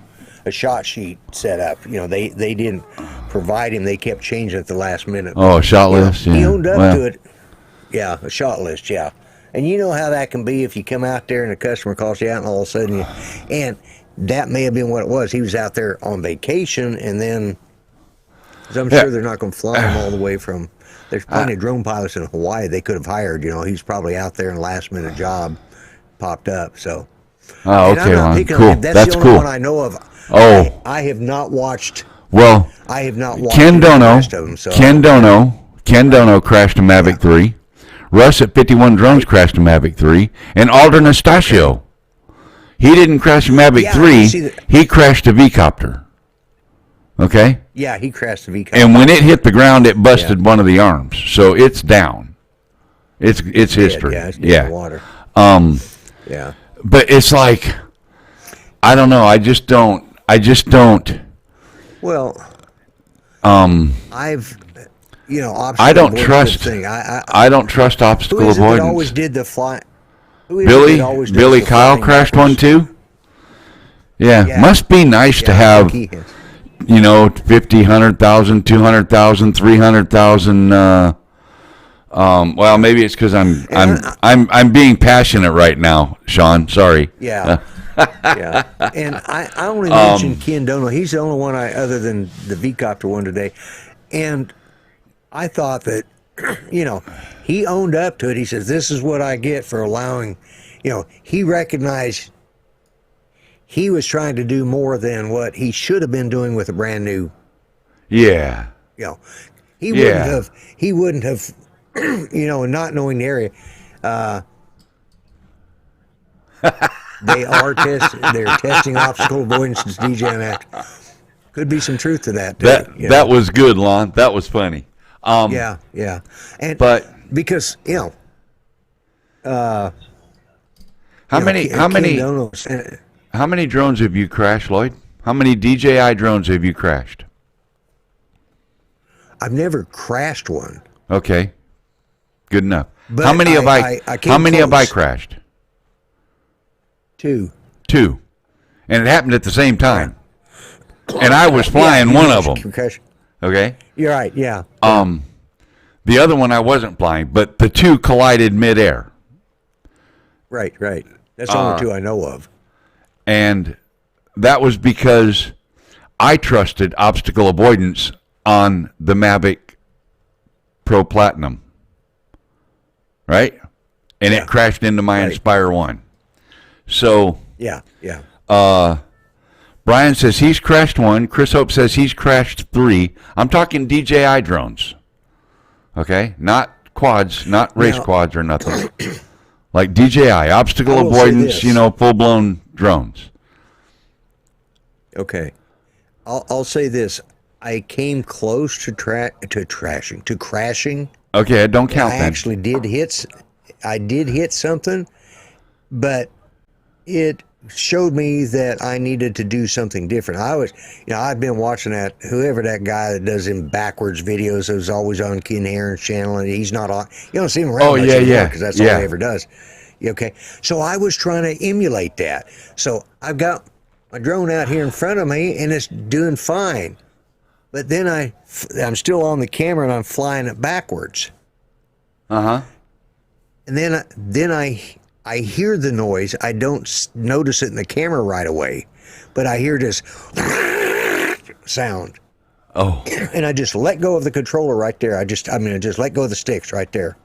shot sheet set up. You know, they didn't provide him. They kept changing it at the last minute. Oh, a shot list? He Yeah. owned up Well, to it. Yeah, a shot list, yeah. And you know how that can be if you come out there and a customer calls you out and all of a sudden and that may have been what it was. He was out there on vacation, and then, because I'm sure they're not going to fly him all the way from, there's plenty of drone pilots in Hawaii they could have hired. You know, he's probably out there and last minute job popped up. So, Oh, and I'm okay, not Lon. picking on Cool. him. That's That's the only cool. one I know of. Oh. I have not watched. Well, I have not watched Ken any of the Dono rest of them. So Ken Dono crashed a Mavic 3. Russ at 51 Drones crashed a Mavic 3. And Alder Nastasio. He didn't crash a Mavic Yeah, I 3. see that. He crashed a V-copter. Okay? yeah, he crashed the V-Cop. And when it hit the ground, it busted one of the arms. So it's down. It's history. Yeah, it's in the water. Yeah. But it's like, I don't know. I just don't. Well, I've, I don't obstacle avoidance is a trust. thing. I don't trust Who obstacle is it that avoidance. always did the fly? Who is it that always does Billy the Kyle flying crashed backwards? one too. Yeah. Yeah. Must be nice to I have, think he has. 50, 100,000, 200,000, 300,000. Well, maybe it's because I'm being passionate right now, Sean. Sorry. Yeah. Yeah. And I only mentioned Ken Dono. He's the only one other than the V-Copter one today. And I thought that, he owned up to it. He says, this is what I get for allowing, he recognized he was trying to do more than what he should have been doing with a brand new, Yeah. he wouldn't have, not knowing the area, they're testing obstacle avoidance as DJ on that. Could be some truth to that. Too, That was good, Lon. That was funny. Yeah. And But because how many drones have you crashed, Lloyd? How many DJI drones have you crashed? I've never crashed one. Okay, good enough. But how many have I came crashed? Two. And it happened at the same time. And I was flying one of them. Concussion. Okay? You're right, yeah. The other one I wasn't flying, but the two collided midair. Right. That's the only two I know of. And that was because I trusted obstacle avoidance on the Mavic Pro Platinum. Right? And it crashed into my Inspire 1. So... Yeah. Brian says he's crashed 1. Chris Hope says he's crashed 3. I'm talking DJI drones. Okay? Not quads, not race quads or nothing. Like DJI, obstacle avoidance, full-blown drones. Okay. I'll say this. I came close to crashing. Okay, don't count that. I actually did hit something, but it showed me that I needed to do something different. I've been watching whoever that guy that does him backwards videos who's always on Ken Heron's channel, and he's not on. You don't see him around much anymore because that's all he ever does. Okay, so I was trying to emulate that. So I've got my drone out here in front of me, and it's doing fine. But then I'm still on the camera, and I'm flying it backwards. Uh-huh. And then I hear the noise. I don't notice it in the camera right away, but I hear this sound. Oh. And I just let go of the controller right there. I just let go of the sticks right there.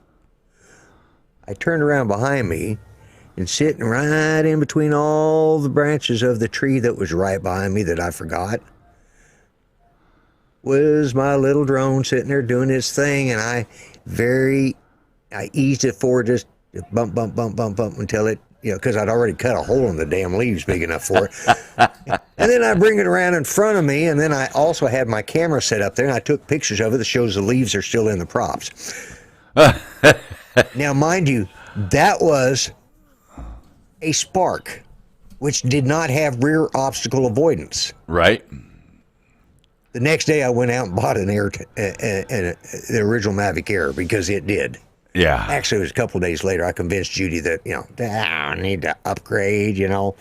I turned around behind me, and sitting right in between all the branches of the tree that was right behind me that I forgot was my little drone sitting there doing its thing, and I eased it forward, just bump until it, because I'd already cut a hole in the damn leaves big enough for it. And then I bring it around in front of me, and then I also had my camera set up there, and I took pictures of it that shows the leaves are still in the props. Now, mind you, that was a Spark, which did not have rear obstacle avoidance. Right. The next day, I went out and bought the original Mavic Air because it did. Yeah. Actually, it was a couple of days later. I convinced Judy that I need to upgrade. Yeah.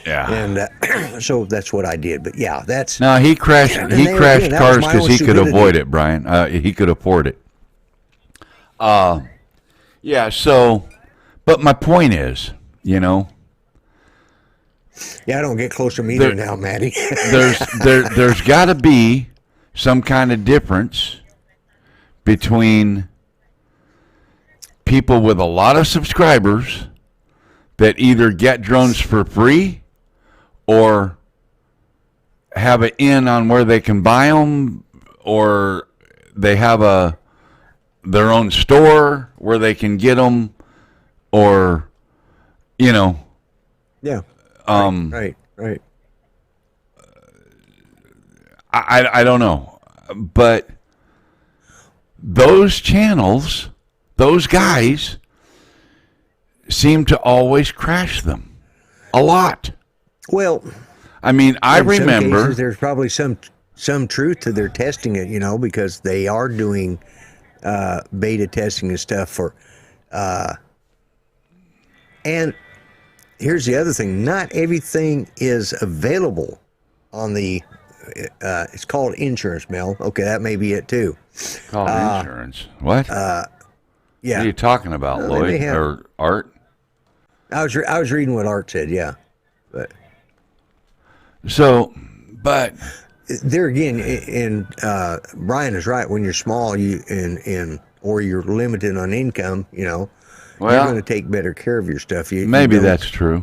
And so that's what I did. But yeah, that's no. He crashed. He crashed cars because he could avoid it, Brian. He could afford it. Yeah. So, but my point is, Yeah, I don't get close to me either now, Matty. there's got to be some kind of difference between people with a lot of subscribers that either get drones for free or have an in on where they can buy them, or they have their own store where they can get them, or Yeah. Right. I don't know, but those channels, those guys seem to always crash them a lot. Well, I mean, I in remember some cases, there's probably some truth to their testing it, because they are doing beta testing and stuff for. And here's the other thing: not everything is available on the. It's called insurance, Mel. Okay, that may be it too. called insurance. What? Yeah. What are you talking about, Lloyd or Art? I was reading what Art said. Yeah, but there again, and Brian is right. When you're small, or you're limited on income, you're going to take better care of your stuff. Maybe that's true.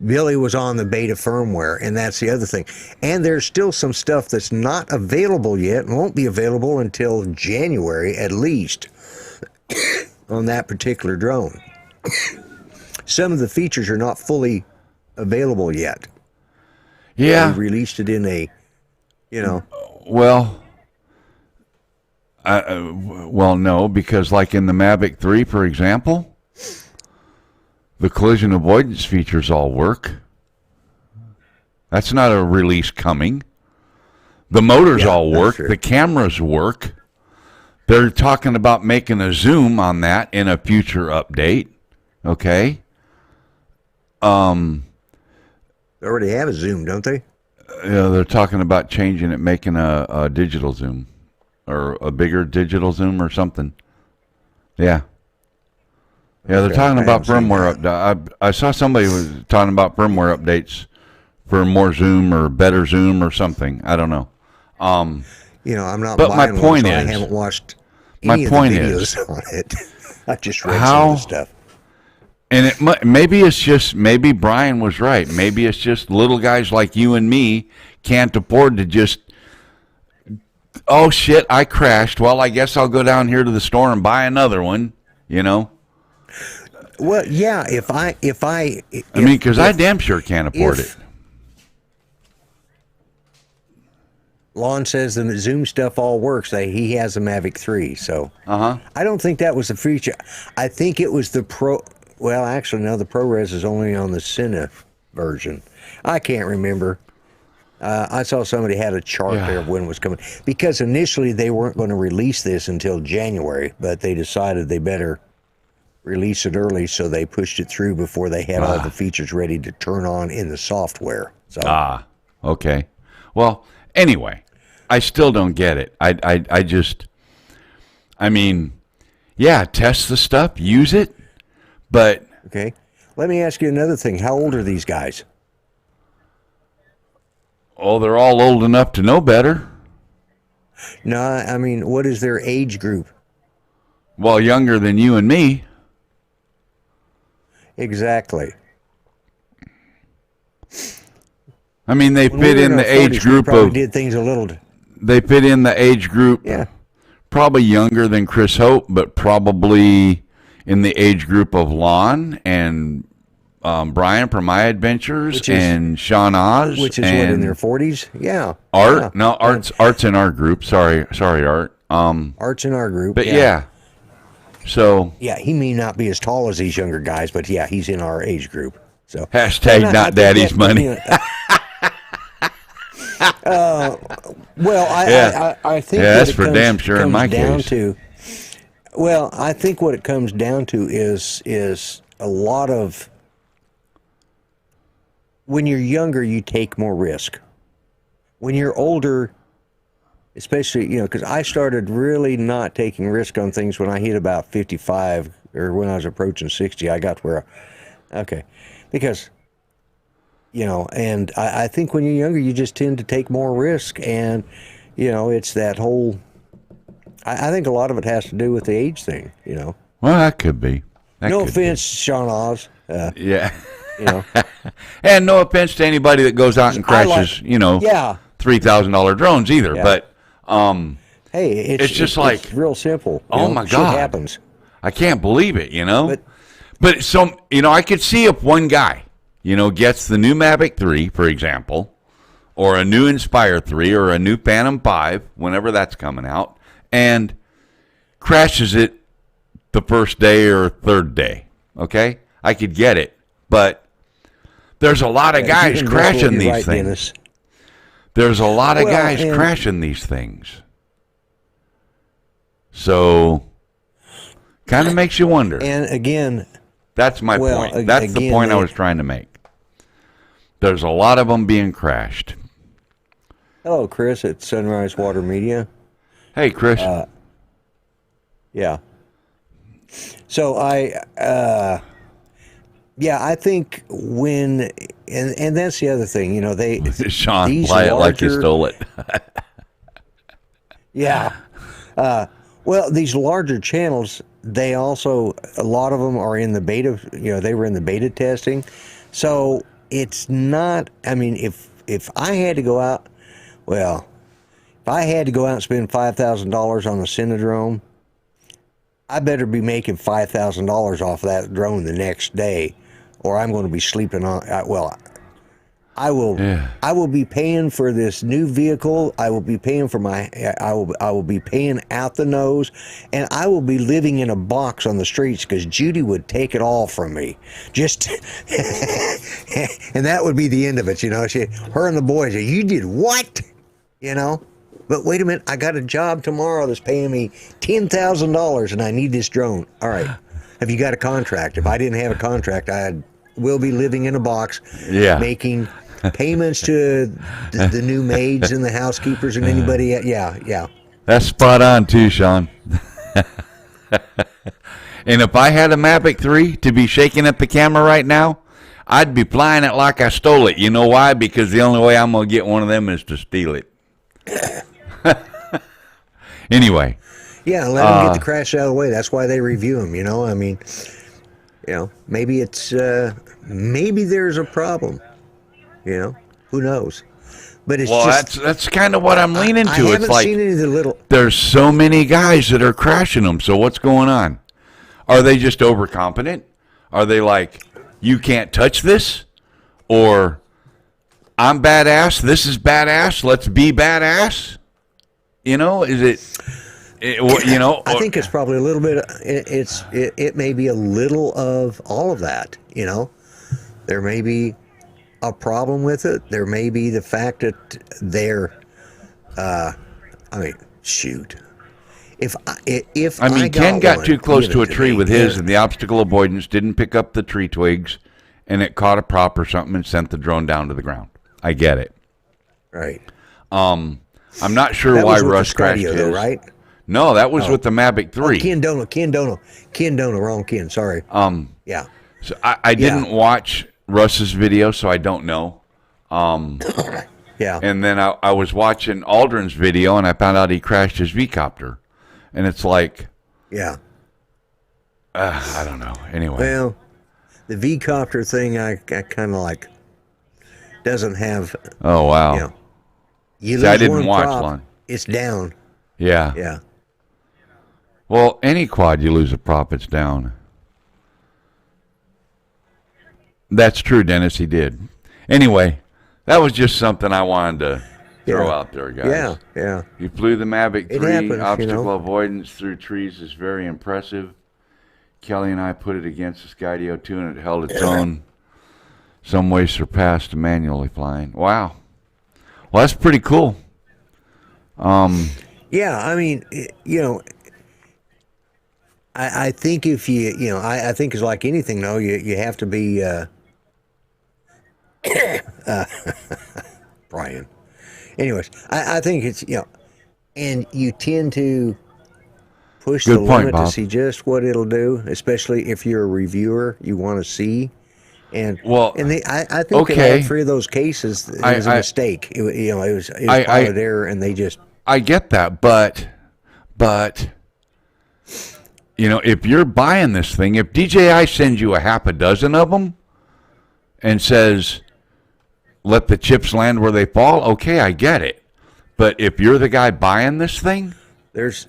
Billy was on the beta firmware, and that's the other thing. And there's still some stuff that's not available yet and won't be available until January at least on that particular drone. Some of the features are not fully available yet. Yeah. We released it in a, Well, no, because like in the Mavic 3, for example, the collision avoidance features all work. That's not a release coming. The motors all work. The cameras work. They're talking about making a zoom on that in a future update. Okay. They already have a zoom, don't they? They're talking about changing it, making a digital zoom or a bigger digital zoom or something. Yeah. Yeah, they're Okay, talking I about haven't seen firmware that. update. I saw somebody was talking about firmware updates for more zoom or better zoom or something. I don't know. You know, I'm not But my buying one, point so I is- haven't watched my any of the point videos is- on it. I just read some How- of the stuff. And maybe it's just, maybe Brian was right. Maybe it's just little guys like you and me can't afford to just, oh shit, I crashed. Well, I guess I'll go down here to the store and buy another one, you know? Well, yeah, I mean, because I damn sure can't afford it. if- Lon says the Zoom stuff all works. He has a Mavic 3, so I don't think that was the feature. I think it was the Pro. Well, actually, no, the ProRes is only on the Cine version. I can't remember. I saw somebody had a chart there of when it was coming. Because initially they weren't going to release this until January, but they decided they better release it early, so they pushed it through before they had all the features ready to turn on in the software. So Okay. Well, anyway, I still don't get it. I just, I mean, yeah, test the stuff, use it, but okay. Let me ask you another thing. How old are these guys? oh, they're all old enough to know better. No, I mean, what is their age group? Well, younger than you and me. Exactly. I mean, they When we fit were in our the 40s, age we group probably of. did things a little. They fit in the age group. Yeah. Probably younger than Chris Hope, but probably in the age group of Lon and Brian from My Adventures and Sean Oz, Which is and what, in their 40s? Yeah. Art. Yeah. No, Art's in our group. Sorry, Art. Art's in our group. But yeah. So Yeah, he may not be as tall as these younger guys, but yeah, he's in our age group. So hashtag And I not think daddy's that, money. you know, well, Yeah. I think Yeah, what that's it for comes, damn sure in comes my down case. to. Well, I think what it comes down to is a lot of when you're younger, you take more risk. When you're older, especially, you know, because I started really not taking risk on things when I hit about 55 or when I was approaching 60. I got to where, okay, because, you know, and I think when you're younger, you just tend to take more risk. And, you know, it's that whole, I think a lot of it has to do with the age thing, you know. Well, that could be. That No could be. offense, Sean Oz. Yeah. You know, And no offense to anybody that goes out and I like- crashes, you know, yeah. $3,000 drones either. Yeah. But Hey, It's just like, it's real simple. You oh know, my shit God. happens. I can't believe it, you know. But- But some, you know, I could see if one guy, you know, gets the new Mavic 3, for example, or a new Inspire 3 or a new Phantom 5, whenever that's coming out, and crashes it the first day or third day. Okay? I could get it. But there's a lot of guys You can crashing wrestle, these you're right, things. Dennis. There's a lot of Well, guys and- crashing these things. So, kind of makes you wonder. And again, That's my well, point. That's the again, point I they- was trying to make. There's a lot of them being crashed. hello, Chris at Sunrise Water Media. Hey, Chris. Yeah. So I think when, and that's the other thing, you know, Sean, these play it like you larger- stole it. Yeah. Well, these larger channels, they also, a lot of them are in the beta, you know, they were in the beta testing. So it's not, I mean, if I had to go out, well, if I had to go out and spend $5,000 on the Cinedrone, I better be making $5,000 off of that drone the next day, or I'm going to be sleeping on, well, I will be paying for this new vehicle. I will be paying for I will be paying out the nose, and I will be living in a box on the streets because Judy would take it all from me. Just, and that would be the end of it, you know. Her and the boys, you did what? You know? But wait a minute, I got a job tomorrow that's paying me $10,000 and I need this drone. All right. have you got a contract? If I didn't have a contract, I will be living in a box, making payments to the new maids and the housekeepers and anybody. Yeah. That's spot on too, Sean. And if I had a Mavic 3 to be shaking at the camera right now, I'd be flying it like I stole it. You know why? Because the only way I'm going to get one of them is to steal it. Anyway. Yeah, let them get the crash out of the way. That's why they review them, I mean, maybe it's, maybe there's a problem, who knows? But it's that's kind of what I'm leaning to. I haven't seen any of the little... There's so many guys that are crashing them, so what's going on? Are they just overconfident? Are they like, you can't touch this? Or, I'm badass, this is badass, let's be badass? Is it... I think it's probably a little bit. It may be a little of all of that. There may be a problem with it. There may be the fact that they're. Shoot. If Ken got too close to a tree with his, and the obstacle avoidance didn't pick up the tree twigs, and it caught a prop or something and sent the drone down to the ground. I get it. Right. I'm not sure why Russ crashed his. Though, right? No, that was with the Mavic 3. Ken Dono, wrong Ken, sorry. Yeah. So I didn't watch Russ's video, so I don't know. Yeah. And then I was watching Aldrin's video, and I found out he crashed his V-copter. And it's like... Yeah. I don't know. Anyway. Well, the V-copter thing, I kind of like... Doesn't have... Oh, wow. You See, I didn't watch one. It's down. Yeah. Yeah. Well, any quad you lose a prop, it's down. That's true, Dennis. He did. Anyway, that was just something I wanted to throw out there, guys. Yeah. You flew the Mavic 3. Happens, Obstacle avoidance through trees is very impressive. Kelly and I put it against the Skydio 2, and it held its own. Some way surpassed manually flying. Wow. Well, that's pretty cool. Yeah, I mean, I think if I think it's like anything, though, you have to be, Brian. Anyways, I think it's, and you tend to push the limit to see just what it'll do, especially if you're a reviewer, you want to see. And I think in all three of those cases, it was a mistake. It was pilot error, and they just... I get that, but if you're buying this thing, if DJI sends you a half a dozen of them and says, let the chips land where they fall, okay, I get it. But if you're the guy buying this thing... There's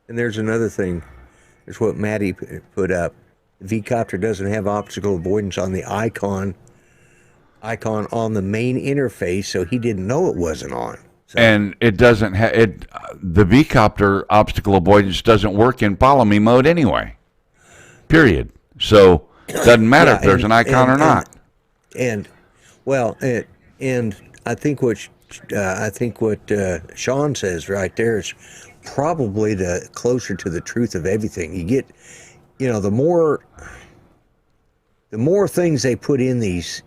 another thing. There's what Maddie put up. The V-copter doesn't have obstacle avoidance on the icon on the main interface, so he didn't know it wasn't on. So. And it doesn't have it. The V-copter obstacle avoidance doesn't work in follow me mode anyway. Period. So it doesn't matter if there's an icon or not. And I think what Sean says right there is probably the closer to the truth of everything. You get, the more things they put in these,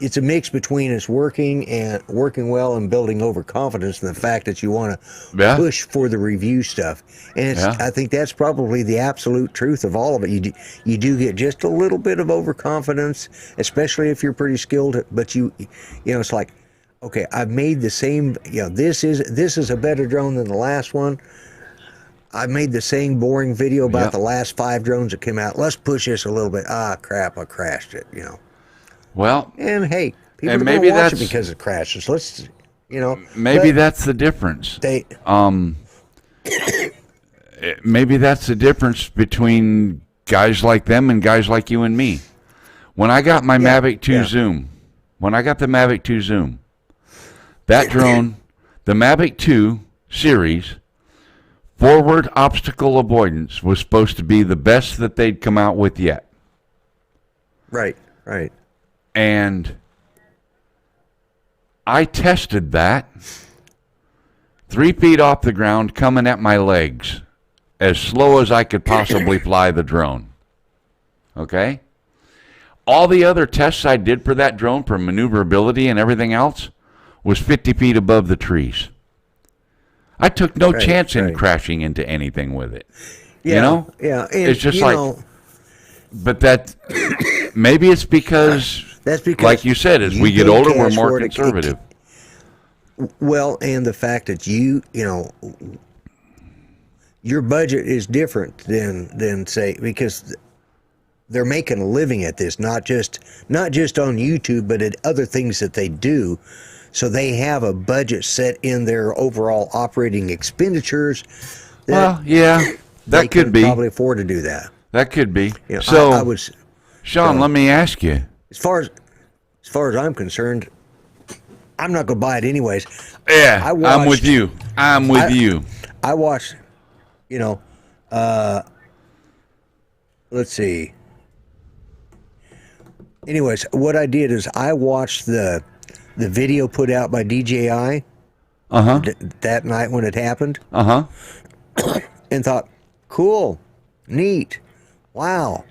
it's a mix between it's working well and building overconfidence and the fact that you want to push for the review stuff. And I think that's probably the absolute truth of all of it. You do get just a little bit of overconfidence, especially if you're pretty skilled. But it's like, okay, I've made the same. This is a better drone than the last one. I made the same boring video about the last 5 drones that came out. Let's push this a little bit. Ah, crap, I crashed it. Well, and hey, people are going to watch it because it crashes. Let's, maybe that's the difference. Maybe that's the difference between guys like them and guys like you and me. When I got my Mavic 2 Zoom, that drone, the Mavic 2 series, forward obstacle avoidance was supposed to be the best that they'd come out with yet. Right. And I tested that 3 feet off the ground, coming at my legs. as slow as I could possibly fly the drone. Okay? All the other tests I did for that drone for maneuverability and everything else was 50 feet above the trees. I took no chance in crashing into anything with it. Yeah, you know? Yeah. And, it's just like, but that, maybe it's because, that's because, like you said, as we get older, we're more conservative. Well, and the fact that you know, your budget is different than say, because they're making a living at this, not just on YouTube, but at other things that they do. So they have a budget set in their overall operating expenditures. Well, yeah, that could be. Probably afford to do that. That could be. You know, so, I was, Sean, let me ask you. As far as I'm concerned, I'm not going to buy it anyways. Yeah, I'm with you. I'm with you. I watched, you know, let's see. Anyways, what I did is I watched the video put out by DJI that night when it happened. And thought, cool, neat, wow,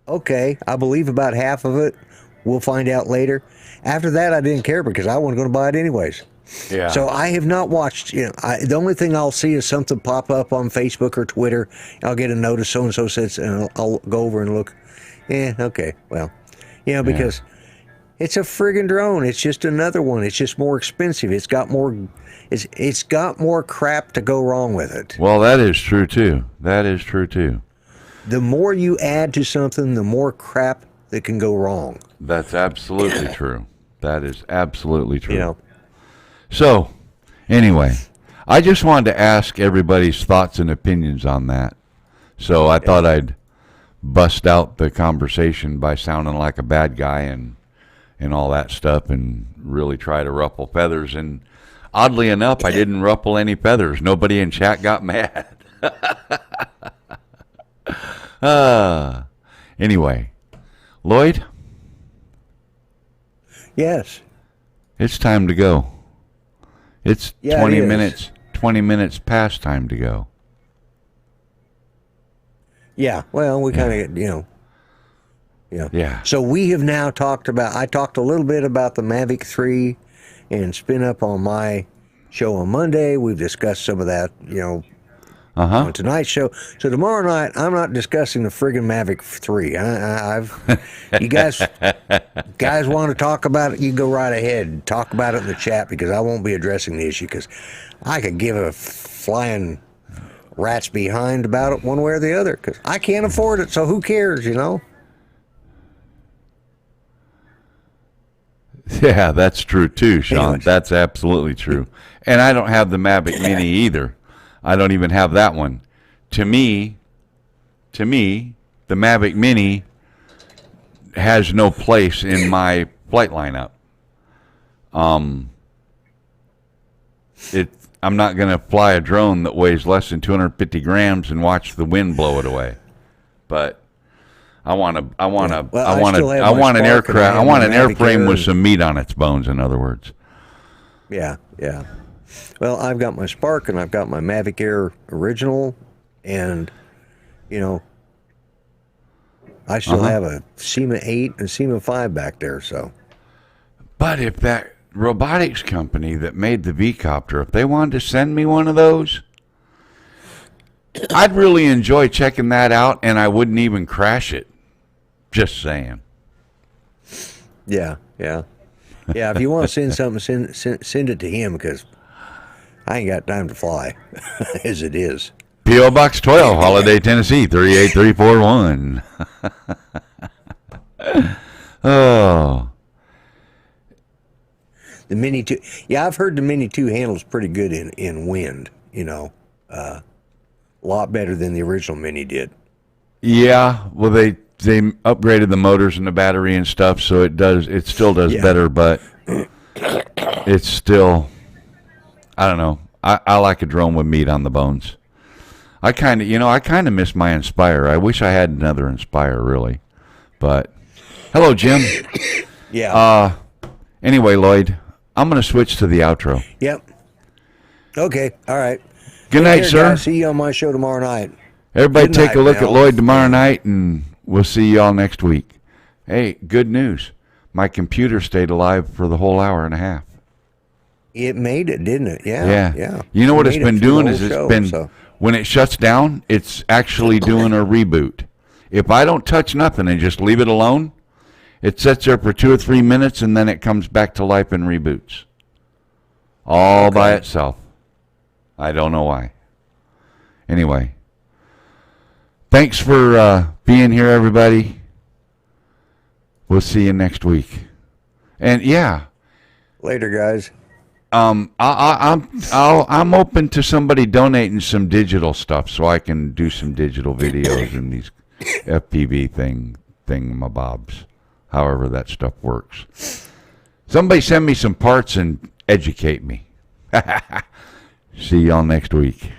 okay, I believe about half of it. We'll find out later. After that, I didn't care because I wasn't going to buy it anyways. Yeah. So I have not watched, you know, the only thing I'll see is something pop up on Facebook or Twitter. I'll get a notice so-and-so says, and I'll go over and look. Yeah, okay, well, you know, because it's a friggin' drone. It's just another one. It's just more expensive. It's got more crap to go wrong with it. Well, that is true, too. That is true, too. The more you add to something, the more crap that can go wrong. That's absolutely true. That is absolutely true. You know. So, anyway, I just wanted to ask everybody's thoughts and opinions on that. So I thought I'd bust out the conversation by sounding like a bad guy and all that stuff and really try to ruffle feathers. And oddly enough, I didn't ruffle any feathers. Nobody in chat got mad. Anyway, Lloyd? Yes. It's time to go. It's Yeah, 20 it is. minutes. 20 minutes past time to go. Yeah. Well, we kind of, you know. Yeah. So we have now I talked a little bit about the Mavic 3 and Spin Up on my show on Monday. We've discussed some of that, you know, on tonight's show. So tomorrow night, I'm not discussing the friggin' Mavic 3. You guys want to talk about it, you go right ahead. Talk about it in the chat because I won't be addressing the issue because I could give a flying rat's behind about it one way or the other because I can't afford it, so who cares, you know? Yeah, that's true too, Sean. Anyways. That's absolutely true. And I don't have the Mavic Mini either. I don't even have that one. To me, the Mavic Mini has no place in my flight lineup. I'm not going to fly a drone that weighs less than 250 grams and watch the wind blow it away. But I want an aircraft. I want an airframe with some meat on its bones. In other words. Yeah. Well, I've got my Spark and I've got my Mavic Air original, and you know, I still have a SEMA 8 and SEMA 5 back there. So, but if that robotics company that made the V-Copter, if they wanted to send me one of those, I'd really enjoy checking that out, and I wouldn't even crash it. Just saying. Yeah. If you want to send something, send it to him because I ain't got time to fly, as it is. P.O. Box 12, Holiday, Tennessee, 38341. Oh. The Mini 2. Yeah, I've heard the Mini 2 handles pretty good in wind, you know. A lot better than the original Mini did. Yeah, well, they upgraded the motors and the battery and stuff, so it still does better, but it's still, I don't know. I like a drone with meat on the bones. I kind of miss my Inspire. I wish I had another Inspire, really. But hello, Jim. Yeah. Anyway, Lloyd, I'm going to switch to the outro. Yep. Okay. All right. Good night, sir. Guys. See you on my show tomorrow night. Everybody Good take night, a look at Mel. Lloyd tomorrow night, and we'll see y'all next week. Hey, good news. My computer stayed alive for the whole hour and a half. It made it, didn't it? Yeah. Yeah. You know what Made it's it been through the doing whole is it's show, been, so. when it shuts down, it's actually doing a reboot. If I don't touch nothing and just leave it alone, it sits there for 2 or 3 minutes, and then it comes back to life and reboots. All by itself. I don't know why. Anyway. Thanks for being here, everybody. We'll see you next week. And yeah, Later, guys. I'm open to somebody donating some digital stuff so I can do some digital videos and these FPV thingamabobs, however that stuff works. Somebody send me some parts and educate me. See y'all next week.